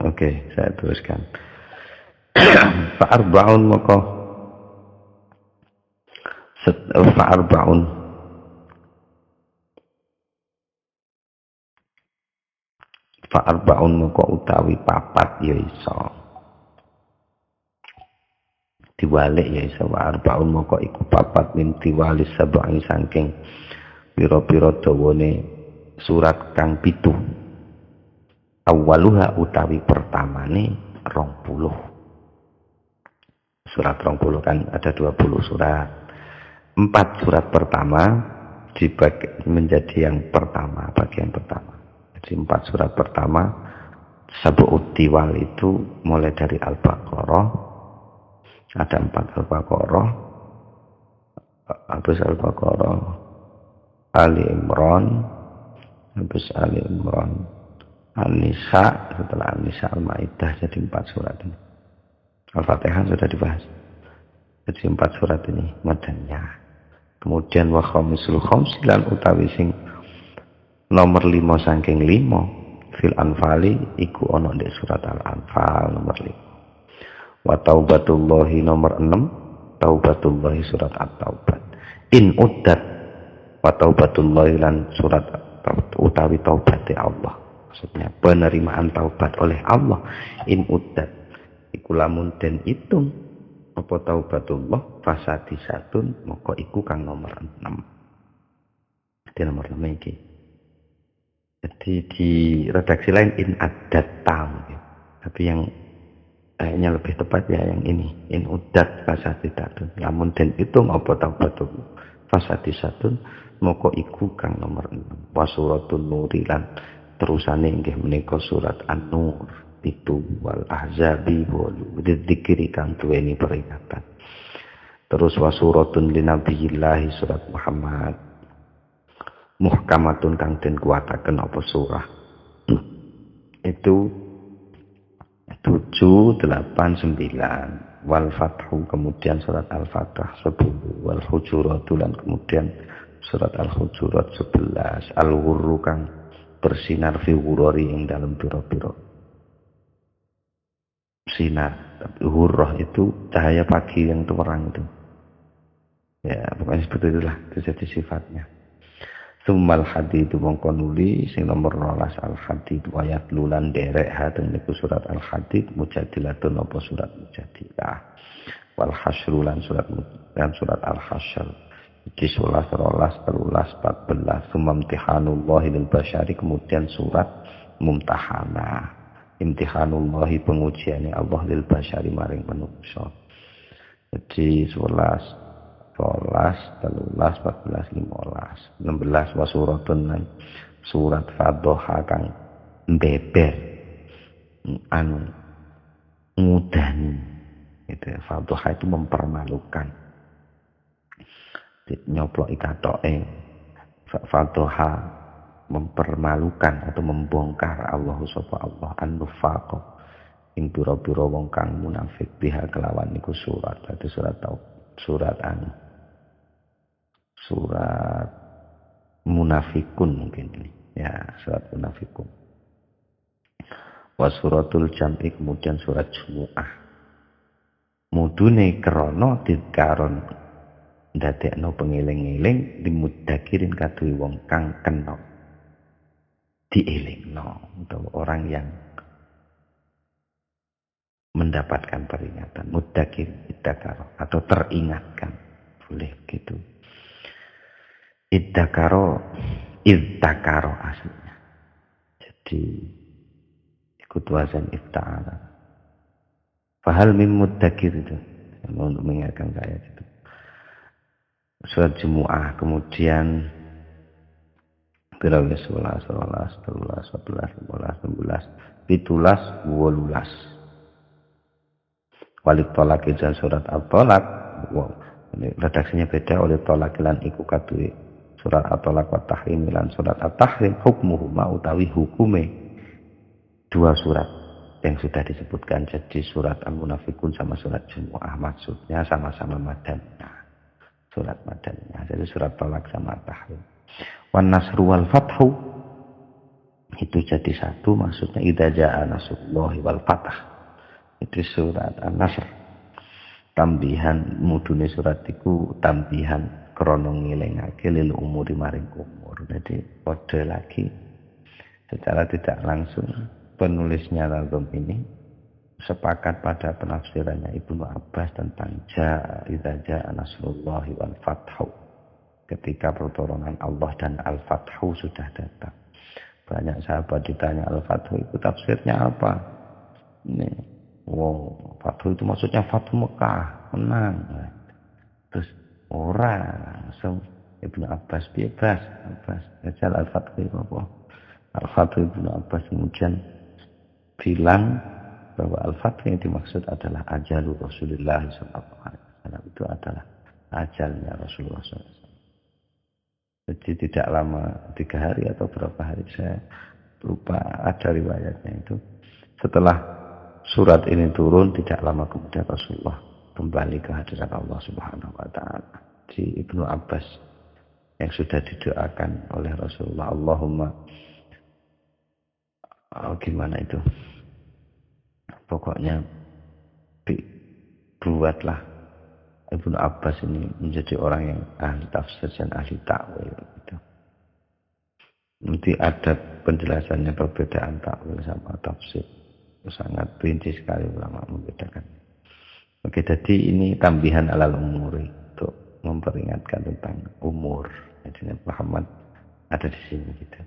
Oke, saya teruskan. Fa'arbaun maka fa'arbaun fa'arbaun maka utawi papat ya iso. Diwalik ya iso fa'arbaun maka iku papat min diwalis sab'in saking pira-pira dawane surat kang 7. Awaluha utawi pertamane 20. Surat 20 kan ada 20 surat. 4 surat pertama dibagi menjadi yang pertama, bagian pertama. Jadi 4 surat pertama Sab'ut Tiwal itu mulai dari Al-Baqarah. Ada 4 Al-Baqarah. Habis Al-Baqarah Ali Imran, habis Ali Imran An-Nisa, setelah An-Nisa Al-Maidah, jadi 4 surat ini. Al-Fatihah sudah dibahas. Jadi 4 surat ini madaniyah. Kemudian wa khamisul khamsilan utawi sing nomor 5 saking 5 fil Anfali iku ana ndek surat Al-Anfal nomor 5. Wa taubatullahi nomor 6, taubatullahi surat At-Taubah. In uddat wa taubatullahi lan surat utawi taubate Allah. Maksudnya penerimaan taubat oleh Allah in uddat iku lamun den itung apa taubatullah fasadisatun maka iku kang nomor 6. Di nomor 6 iki. Jadi di redaksi lain in adat tam. Tapi yang kayaknya lebih tepat ya yang ini in udat fasadisatun. Lamun den itung apa taubatullah fasadisatun maka iku kang nomor 6. Wasuratul nurilan terusane inggih menika surat An-Nur itu wal ahzabi wal dzikri kang duweni peringatan. Terus wasuratun linabiyillah surat Muhammad muhkamatun kang den kuwataken apa surah. Itu 7, 8, 9 wal fathu kemudian surat Al-Fatah 10 wal hujurat dan kemudian surat Al-Hujurat 11 al-wurru kang bersinar fi wurori yang dalam piro-piro sinar. Tapi hurrah itu cahaya pagi yang terang itu. Ya, pokoknya seperti itulah. Itu jadi sifatnya. Summal hadid mongko nuli sing nomor 12 al-hadid ayat lulan derek hadeng niku surat al-hadid mujadilatun apa surat mujadilah. Wal hasyrulan surat al-hasyr. Di 11, 12, 13, 14 Sumamtihanullahi lil basyari kemudian surat Mumtahanah. Imtihanullahi pengujiannya Allah lil basyari maring manusia. Jadi 11, 12, 13, 14, 15, 16 wasuratun surat Fadhoha kang beber anu ngudani. Itu Fadhoha itu mempermalukan. Nyoplok ikatoke Fadhoha mempermalukan atau membongkar Allah sapa Allah an-nufaq ing pira-pira wong kang munafik biha kelawan niku surat. Dadi surat munafikun mungkin ini ya, surat munafikun. Wa suratul jam'i kemudian surat Jumu'ah. Mudune krana dikaron ndadekno pengeling-eling dimudzakirin kaduwe wong kang kena dielingno untuk orang yang mendapatkan peringatan mudzakir idzakaro atau teringatkan boleh gitu. Idzakaro aslinya. Jadi ikut wazan ifta'ala. Fahal min mudzakir itu untuk mengingatkan saya itu. surat Jumu'ah, kemudian Pirawi 11, 12, 13, 14, 15, 16, 17, 18. Walid tolak ijazah surat At-Tolak. Wow. Ini redaksinya beda. Oleh tolak lan iku kadue surat At-Tolak wa tahrim lan surat At-Tahrim hukmuhuma utawi hukume dua surat yang sudah disebutkan. Jadi surat Al-Munafikun sama surat Jumu'ah maksudnya sama-sama Madaniyah. Surat Madaniyah. Jadi surat Tolak sama At-Tahrim. Wan Nasru wal Fathu itu jadi satu, maksudnya idza jaa nasrullahi wal fath. Itu surat An-Nasr. Tambihan mudune surat iku tambihan krana ngelingake lil umuri maring umur. Jadi kode lagi secara tidak langsung penulisnya nazm ini sepakat pada penafsirannya Ibnu Abbas tentang idza jaa nasrullahi wal fathu. Ketika pertolongan Allah dan Al-Fathu sudah datang. Banyak sahabat ditanya Al-Fathu itu tafsirnya apa? Ini, wow, Fathu itu maksudnya Fathu Mekah, menang. Terus orang langsung Ibnu Abbas bebas, Ajal Al-Fathu itu apa? Al-Fathu Ibnu Abbas kemudian bilang bahwa Al-Fathu yang dimaksud adalah ajalul Rasulullah SAW. Itu adalah ajalnya Rasulullah SAW. Jadi tidak lama 3 hari atau berapa hari saya lupa, ada riwayatnya itu. Setelah surat ini turun tidak lama kemudian Rasulullah kembali ke hadirat Allah Subhanahu wa taala. Di Ibnu Abbas yang sudah didoakan oleh Rasulullah, Allahumma gimana itu? Pokoknya buatlah Ibnu Abbas ini menjadi orang yang ahli tafsir dan ahli takwil gitu. Nanti ada penjelasannya perbedaan takwil sama tafsir. Sangat rinci sekali ulama membedakan. Oke, jadi ini tambihan alal umuri untuk memperingatkan tentang umur. Jadi Muhammad ada di sini gitu.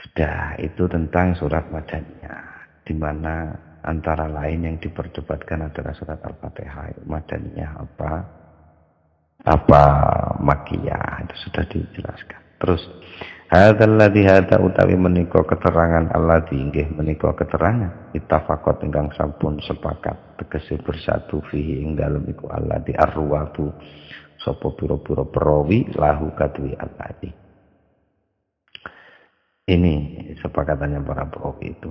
Sudah, itu tentang surat Madaniyah, di mana antara lain yang diperdebatkan adalah surat Al-Fatihah. Madaniyah apa Makkiyah, itu sudah dijelaskan. Terus hadzal ladzi hada utawi menika keterangan alladzi inggih menika keterangan ittafaqat ingkang sampun sepakat tegese bersatu fihi ing dalem iku alladzi arwatu sapa pira-pira perawi lahu kadwi alladzi. Ini sepakatannya para perawi itu.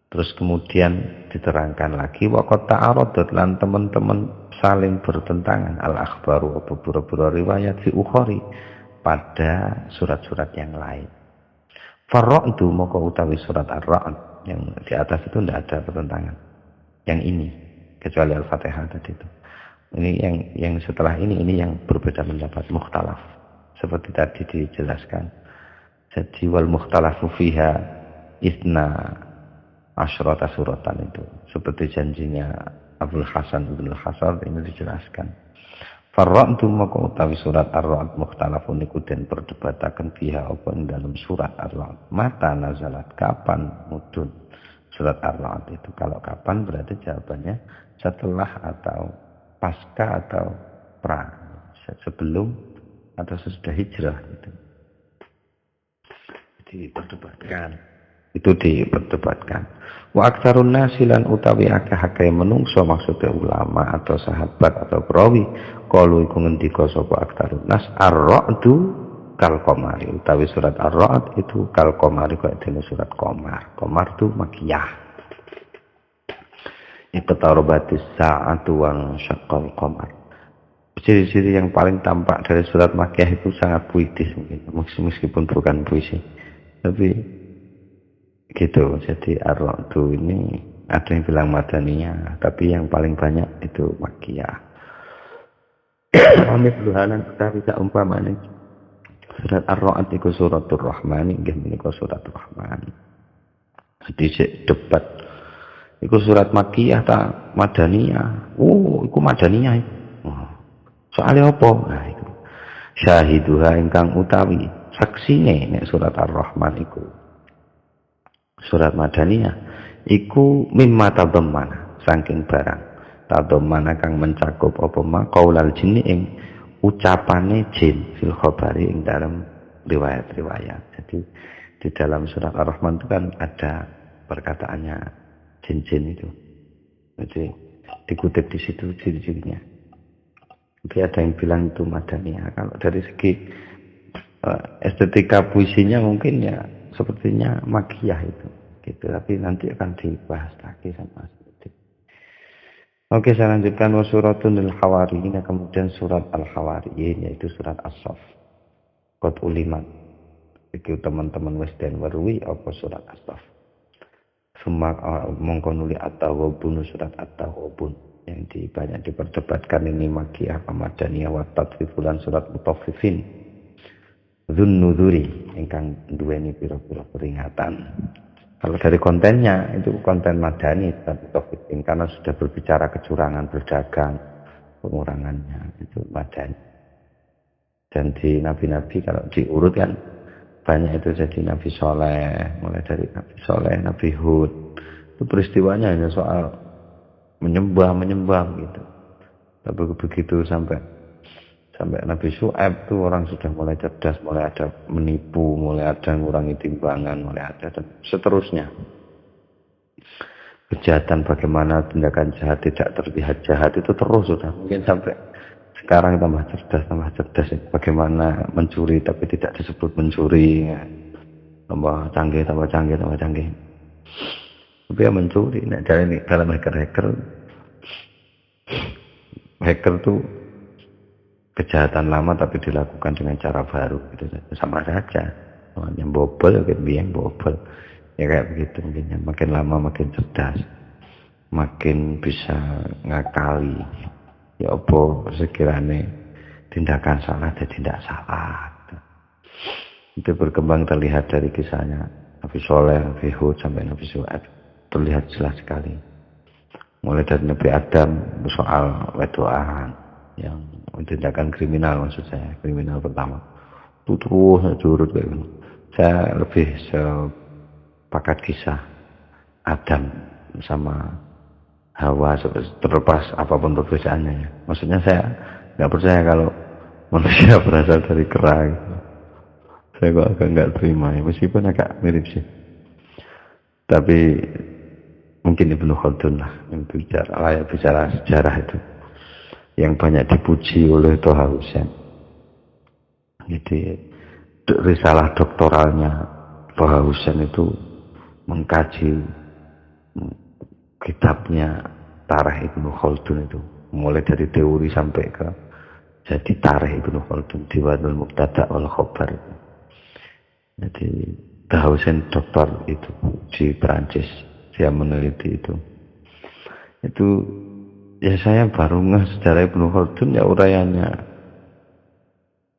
Terus kemudian diterangkan lagi waqat ta'aradat lan teman-teman saling bertentangan al-akhbaru beberapa riwayat fi ukhari pada surat-surat yang lain. Farra'du maka utawi surat Ar-Ra'd yang di atas itu tidak ada pertentangan. Yang ini kecuali Al-Fatihah tadi itu. Ini yang setelah ini yang berbeda pendapat mukhtalaf. Seperti tadi dijelaskan. Jadi wal mukhtalafu fiha isna asyrata suratan itu. Seperti janjinya Abdul Hasan Ibnu Hasan ini dijelaskan. Farra'du maka utawi surat Ar-Ra'd mukhtalafun iku den perdebataken fiha apa ing dalam surat Ar-Ra'd. Mata nazalat kapan mudun surat Ar-Ra'd itu. Kalau kapan berarti jawabannya setelah atau pasca atau pra. Sebelum atau sesudah hijrah gitu. Diperdebatkan. Itu diperdebatkan. Wa aktsarun nasi lan utawi akeh-akeh menungso maksudnya ulama atau sahabat atau perawi qalu iku ngendika sapa aktsarun nas ar-ra'du kal qamari utawi surat ar-ra'd itu kal qamari kaya dene surat qamar. Qamar itu Makkiyah. Iqtarabatis sa'atu wa syaqqal qamar. Ciri-ciri yang paling tampak dari surat Makkiyah itu sangat puitis mungkin meskipun bukan puisi. Tapi gitu, jadi Ar-Ra'du ini ada yang bilang Madaniyah, tapi yang paling banyak itu Makkiyah. Amir luhanan utawi sak umpamane surat Ar-Ra'd iku suratul Rahman, inggih menika surat Rahman. Jadi debat iku surat Makkiyah ta Madaniyah. Iku Madaniyah. Soalnya apa? Nah itu syahiduha ingkang utawi saksine nek surat Ar-Rahman iku surat Madaniyah iku mimma tadammana saking barang tadammana kang mencakup apa ma qaulal jinni ing ucapane jin fil khabari ing dalam riwayat-riwayat. Jadi di dalam surat Ar-Rahman itu kan ada perkataannya jin-jin itu. Jadi dikutip di situ ciri-cirinya. Tapi ada yang bilang itu madaniyah. Kalau dari segi estetika puisinya mungkin ya sepertinya makiyah itu. Gitu. Tapi nanti akan dibahas lagi sama sedikit. Oke, saya lanjutkan wa suratun al-hawariyin, kemudian surat al-hawariyin yaitu surat as-saff. Qad ulimat. Iki teman-teman wis den weruhi apa surat as-saff. Sumak mongko nuli at-tawabun surat at-tawabun yang banyak diperdebatkan ini makiyah apa madaniyah wa tadfifulan surat mutaffifin. Dzun-nuzuri ingkang duweni pira-pira peringatan. Kalau dari kontennya itu konten madani tafsir karena sudah berbicara kecurangan berdagang, pengurangannya itu madani. Dan di nabi-nabi kalau diurut kan banyak itu jadi Nabi Soleh, mulai dari Nabi Soleh, Nabi Hud. Itu peristiwanya hanya soal menyembah gitu. Tapi begitu sampai Nabi Syu'aib itu orang sudah mulai cerdas, mulai ada menipu, mulai ada ngurangi timbangan, mulai ada dan seterusnya. Kejahatan bagaimana tindakan jahat tidak terlihat jahat itu terus sudah. Mungkin sampai sekarang tambah cerdas. Bagaimana mencuri tapi tidak disebut mencuri. Tambah canggih. Tapi ya mencuri. Nah, dalam hacker tuh kejahatan lama tapi dilakukan dengan cara baru gitu sama saja. Yang bobol yang bobol ya kayak begitu mungkin makin lama makin cerdas, makin bisa ngakali ya apa sekiranya tindakan salah dan tidak salah gitu. Itu berkembang terlihat dari kisahnya Nabi Soleh, Nabi Hud sampai Nabi Syu'aib terlihat jelas sekali. Mulai dari Nabi Adam soal wedoan yang tindakan kriminal maksud saya, kriminal pertama itu terus curut kayak gitu. Saya lebih sepakat kisah Adam sama Hawa terlepas apapun perbedaannya ya. Maksudnya saya nggak percaya kalau manusia berasal dari kera gitu. Saya kok agak nggak terima ya, meskipun agak mirip sih. Tapi mungkin Ibnu Khaldun lah yang bicara sejarah itu yang banyak dipuji oleh Toha Hussein. Jadi risalah doktoralnya Toha Hussein itu mengkaji kitabnya Tarikh Ibnu Khaldun itu, mulai dari teori sampai ke jadi Tarikh Ibnu Khaldun, Diwanul Mubtada' wal Khabar. Jadi Toha Hussein doktor itu di Perancis, dia meneliti itu. Ya saya baru ngeh sejarah Ibnu Khaldun ya uraiannya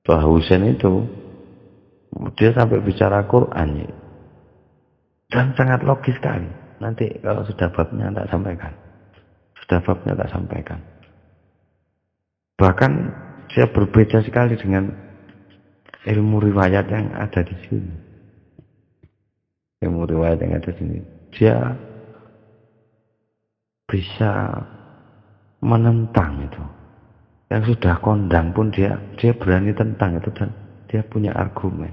Toha Hussein itu. Dia sampai bicara Quran ya. Dan sangat logis sekali. Nanti kalau sudah babnya tak sampaikan. Bahkan dia berbeda sekali dengan ilmu riwayat yang ada di sini. Ilmu riwayat yang ada di sini. Dia bisa menentang itu. Yang sudah kondang pun dia berani tentang itu dan dia punya argumen.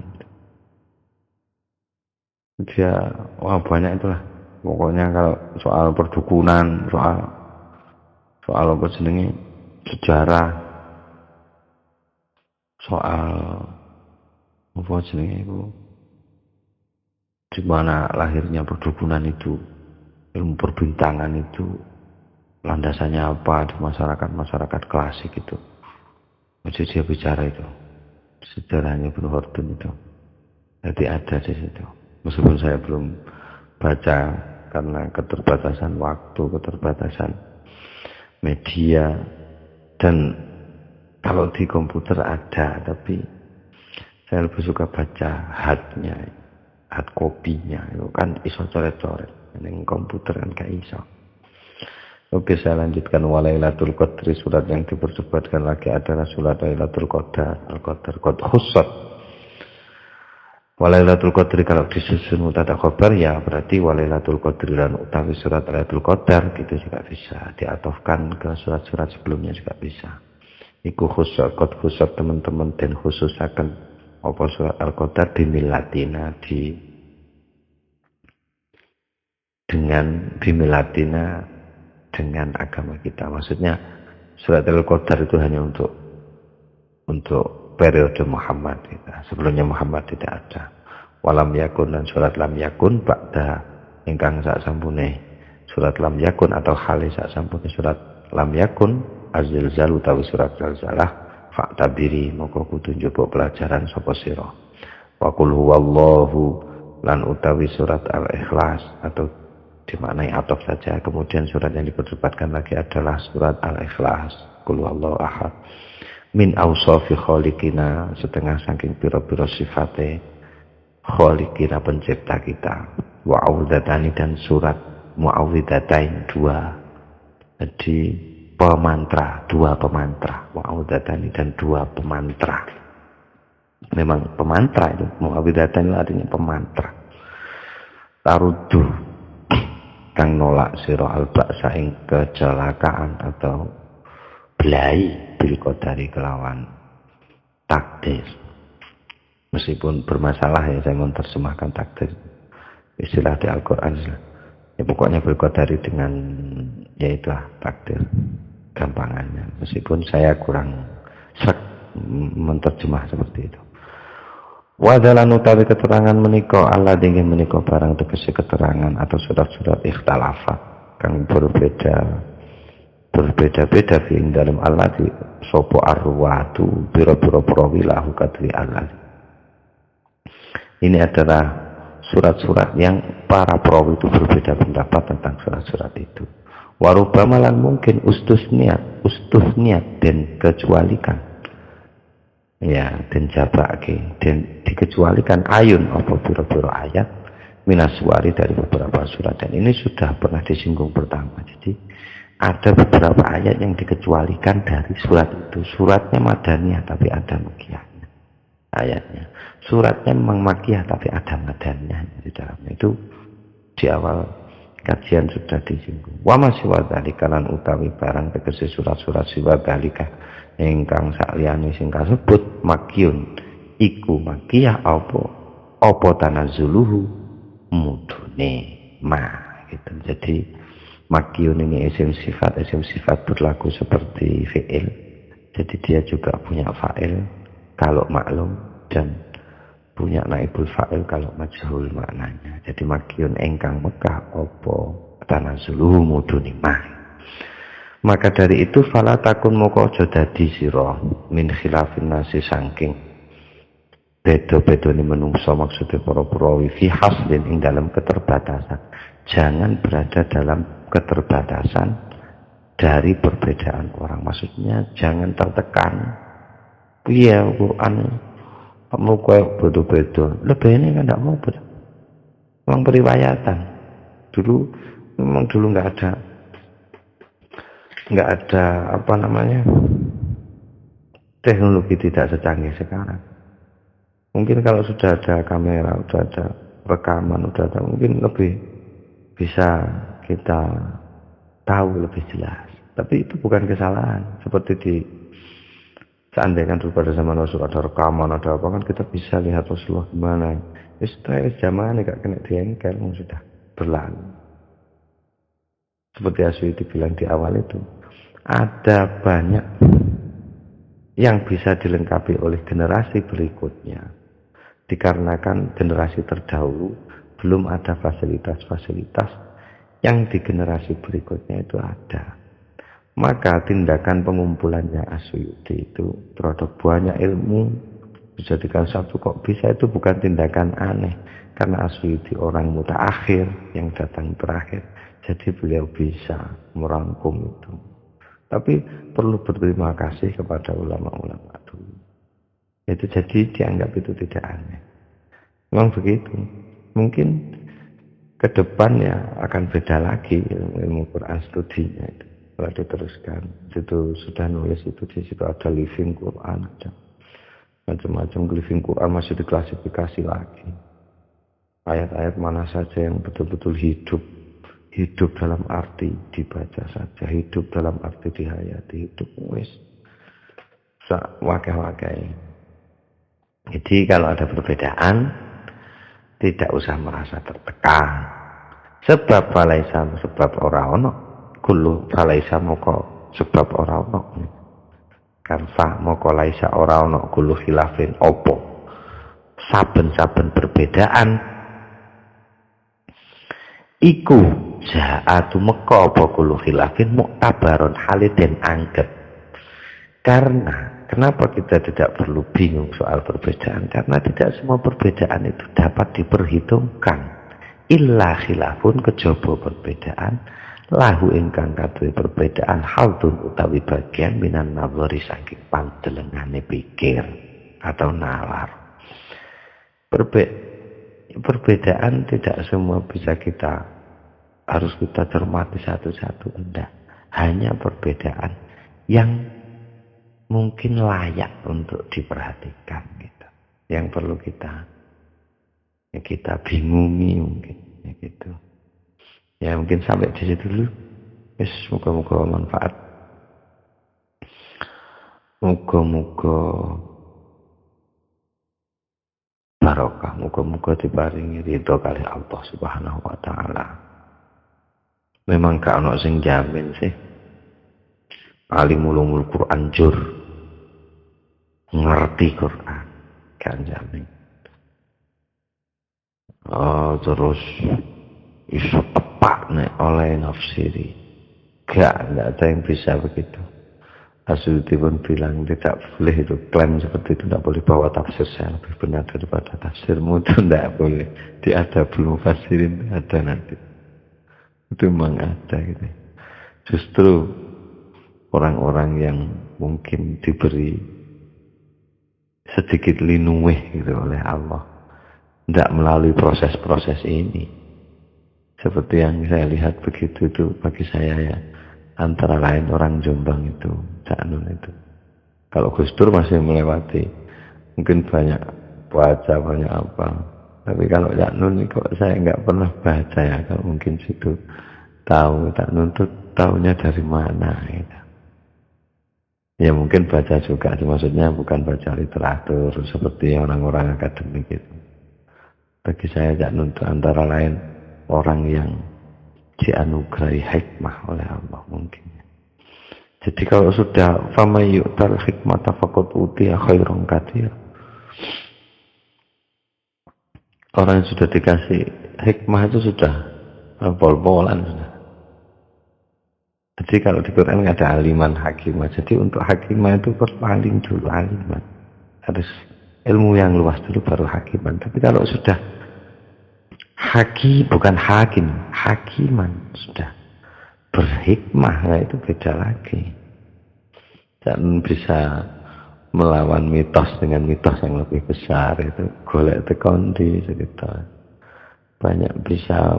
Dia banyak itulah. Pokoknya kalau soal perdukunan, soal apa jenenge sejarah, soal apa jenenge itu di mana lahirnya perdukunan itu, ilmu perbintangan itu landasannya apa di masyarakat klasik itu. Jadi dia bicara itu sejarahnya Ibnu Khaldun itu. Jadi ada di situ. Meskipun saya belum baca karena keterbatasan waktu, keterbatasan media, dan kalau di komputer ada, tapi saya lebih suka baca hardnya, hard copy-nya itu kan iso coret-coret. Yang komputer kan gak iso. Oke, saya lanjutkan Walailatul Qadri, surat yang diperdebatkan lagi adalah surat Lailatul Qadar. Al-Qadar qad khussat. Walailatul Qadri kalau disusun mubtada khabar ya berarti Walailatul Qadri dan utawi surat Lailatul Qadar gitu juga bisa diatofkan ke surat-surat sebelumnya juga bisa. iku khusus teman-teman dan khususaken apa surat Al-Qadar bimilatina dengan agama kita. Maksudnya surat Al-Qadar itu hanya untuk periode Muhammad. Sebelumnya Muhammad tidak ada. Walam yakun dan surat lam yakun ba'da ingkang sak sampune surat lam yakun atau hale sak sampune surat lam yakun azilzal utawi surat zalzalah fa'tabiri moko kudu njupuk pelajaran sapa sira. Wa qul huwallahu lan utawi surat Al-Ikhlas atau dimaknai ataf saja. Kemudian surat yang diperdebatkan lagi adalah surat Al-Ikhlas. Qul huwallahu ahad. Min awsafi khaliqina setengah saking pira-pira sifate khaliqina pencipta kita. Wa audatani dan surat muawwidatain dua. Jadi dua pemantra. Wa audatani dan dua pemantra. Memang pemantra itu muawwidatani artinya pemantra. Tarudu kang nolak sira al-ba'sa ing kecelakaan atau belai bil qadari kelawan takdir. Meskipun bermasalah ya saya menerjemahkan takdir istilah di Al-Quran ya pokoknya bil qadari dengan yaitu takdir gampangannya, meskipun saya kurang sreg menerjemah seperti itu. Wadalan utawi keterangan menika Allah dingin menika barang tegese keterangan atau surat-surat ikhtilafat kang berbeda-beda fi dalam Allah di sopo arwatu biro-biro prawilahu kadri Allah. Ini adalah surat-surat yang para perawi itu berbeda pendapat tentang surat-surat itu. Warubama lan mungkin ustus niat dan kecualikan. Ya, dan jabake dan dikecualikan ayun apa biro-biro ayat minaswari dari beberapa surat, dan ini sudah pernah disinggung pertama. Jadi ada beberapa ayat yang dikecualikan dari surat itu. Suratnya madaniyah tapi ada makiyahnya ayatnya. Suratnya memang makiyah tapi ada madaniyah di dalamnya. Itu di awal kajian sudah disinggung. Wa masyiwadhalika lan utawi barang tegese surat-surat siwadhalika ingkang sakliyane sing kasebut makyun iku makiyah apa tanazzuluhu mudune gitu. Jadi makyun ini isim sifat berlaku seperti fi'il. Jadi dia juga punya fa'il kalau maklum dan punya naibul fa'il kalau majhul maknanya. Jadi makyun engkang Mekah apa tanazzuluhu mudune Maka dari itu fala takun moko aja dadi sira min khilafin nasi saking beda-bedane menungso maksudnya para perawi fi haslin ing dalam keterbatasan. Jangan berada dalam keterbatasan dari perbedaan orang. Maksudnya jangan tertekan. Iya Quran kamu kayak beda-beda. Lebih ini kan tidak mau beda. Memang periwayatan. Memang dulu nggak ada teknologi tidak secanggih sekarang. Mungkin kalau sudah ada kamera, sudah ada rekaman, sudah ada, mungkin lebih bisa kita tahu lebih jelas. Tapi itu bukan kesalahan. Seperti seandainya dulu pada zaman Rasul ada rekaman, ada apa, kan kita bisa lihat Rasulullah gimana. Setelah zaman ini gak kena diengkel, sudah berlalu. Seperti Asy'ari bilang di awal itu, ada banyak yang bisa dilengkapi oleh generasi berikutnya. Dikarenakan generasi terdahulu belum ada fasilitas-fasilitas yang di generasi berikutnya itu ada. Maka tindakan pengumpulannya Asy'ari itu terhadap banyak ilmu dijadikan satu kok bisa, itu bukan tindakan aneh. Karena Asy'ari orang mutaakhir yang datang terakhir. Jadi beliau bisa merangkum itu. Tapi perlu berterima kasih kepada ulama-ulama dulu. Itu jadi dianggap itu tidak aneh. Memang begitu. Mungkin ke depan ya akan beda lagi ilmu Quran studinya itu. Kalau diteruskan, itu sudah nulis itu di situ ada living Quran, ada macam-macam living Quran masih diklasifikasi lagi. Ayat-ayat mana saja yang betul-betul hidup dalam arti dibaca saja, hidup dalam arti dihayati, hidup wis wakil-wakil. Jadi kalau ada perbedaan tidak usah merasa tertekan. Sebab falaisa sebab ora ono, kullu falaisa moko sebab ora ono. Karfa moko laisa ora ono kullu khilafin opo. Saben-saben perbedaan iku ja'atu meko apa kullu khilafin muktabaron haliden anggap. Karena kenapa kita tidak perlu bingung soal perbedaan? Karena tidak semua perbedaan itu dapat diperhitungkan. Illa khilafun kejaba perbedaan lahu ingkang kaduwe perbedaan haldun utawi bagian minan nazari saking pandelengane pikir atau nalar. Perbedaan tidak semua bisa harus kita cermati satu-satu, enggak. Hanya perbedaan yang mungkin layak untuk diperhatikan gitu. Yang perlu kita bingungi mungkin ya gitu. Ya mungkin sampai di situ dulu. Wis muga-muga manfaat. Muga-muga barokah, muga-muga diparingi ridho kali Allah Subhanahu wa taala. Memang gak ono sing jamin sih. Alimul Quran jur ngerti Quran kan jamin. Terus iso tepak nek oleh nafsiri. Gak ada yang bisa begitu. Asyuti pun bilang tidak boleh itu, klaim seperti itu tidak boleh bawa tafsir saya lebih benar daripada tafsirmu, itu tidak boleh. Dia ada belum fasirin ada nanti. Itu memang ada gitu. Justru orang-orang yang mungkin diberi sedikit linuwih gitu oleh Allah, tidak melalui proses-proses ini. Seperti yang saya lihat begitu itu bagi saya ya, antara lain orang Jombang itu, Cak Nun itu. Kalau Gus Dur masih melewati, mungkin banyak baca, banyak apa. Tapi kalau Cak Nun ini kok saya nggak pernah baca ya, kalau mungkin situ tahu Cak Nun itu tahunya dari mana gitu. Ya mungkin baca juga, maksudnya bukan baca literatur seperti orang-orang akademik itu. Bagi saya Cak Nun itu antara lain orang yang dianugerahi hikmah oleh Allah mungkin. Jadi kalau sudah fama yu'tal hikmata faqad utiya khairan katsir. Orang yang sudah dikasih hikmah itu sudah pol-polan sudah. Jadi kalau di Quran ada aliman hakimah. Jadi untuk hakimah itu paling dulu aliman. Harus ilmu yang luas dulu baru hakiman. Tapi kalau sudah bukan hakim, hakiman sudah berhikmah, nah itu beda lagi. Dan bisa melawan mitos dengan mitos yang lebih besar itu golek tekondi sekitar. Banyak bisa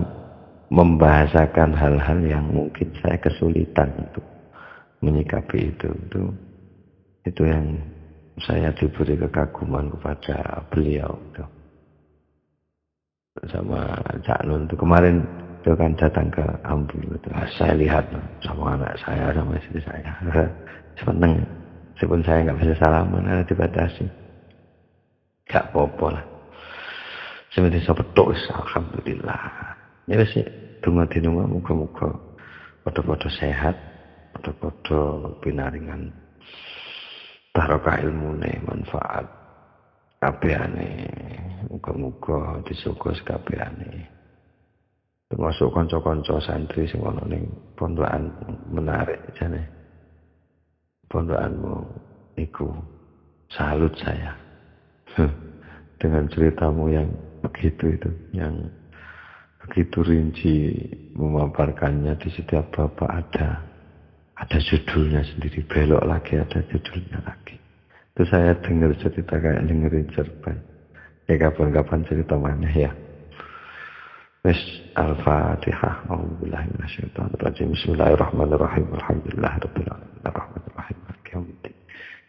membahasakan hal-hal yang mungkin saya kesulitan untuk menyikapi itu. Itu yang saya diberi kekaguman kepada beliau itu. Sama Cak Nun itu kemarin itu kan datang ke Ambu itu. Saya lihat sama anak saya sama istri saya. Seneng. Meskipun saya nggak bisa salaman, ada dibatasi. Gak apa-apa lah. Seperti sepetuk, alhamdulillah. Ya sih, donga dinunga muga-muga padha-padha sehat, padha-padha pinaringan barokah ilmune, manfaat kabehane. Muga-muga disuga kabehane. Termasuk kanca-kanca santri sing ana ning pondokan menarik jane. Pondokanmu niku salut saya. Dengan ceritamu yang begitu itu, yang begitu rinci memaparkannya. Di setiap bapak ada judulnya sendiri, belok lagi ada judulnya lagi. Itu saya dengar cerita kayak dengerin cerpen. Ya kapan-kapan cerita mana ya. Wes Al-Fatihah. A'udzubillahi minasyaitonir rajim. Bismillahirrahmanirrahim. Alhamdulillahirabbil alamin. Arrahmanirrahim. Maliki yaumiddin.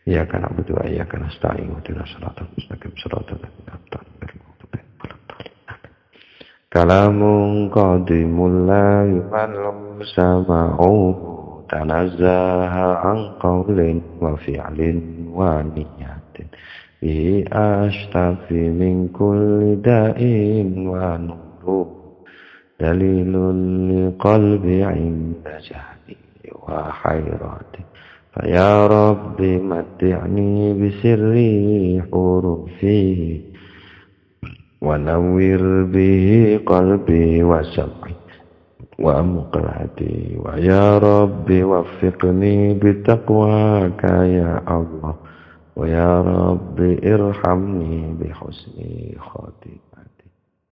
Iyyaka na'budu wa iyyaka nasta'in. Ihdinas siratal mustaqim. Siratal ladzina an'amta 'alaihim ghairil maghdubi 'alaihim. Kalamun qadimul la yu'allam sama'u tanazzaha an qawlin wa fi'lin wa niyatin bihi ashtafi min kulli da'in wa nuru dalilun liqalbi 'inda jahli wa hayrati faya rabbi matti'ni bisirri hurufihi wa nawwir bihi qalbi wa sam'i wa muqlati wa ya rabbi waffiqni bitaqwaka ya Allah wa ya rabbi irhamni bihusni khatimah.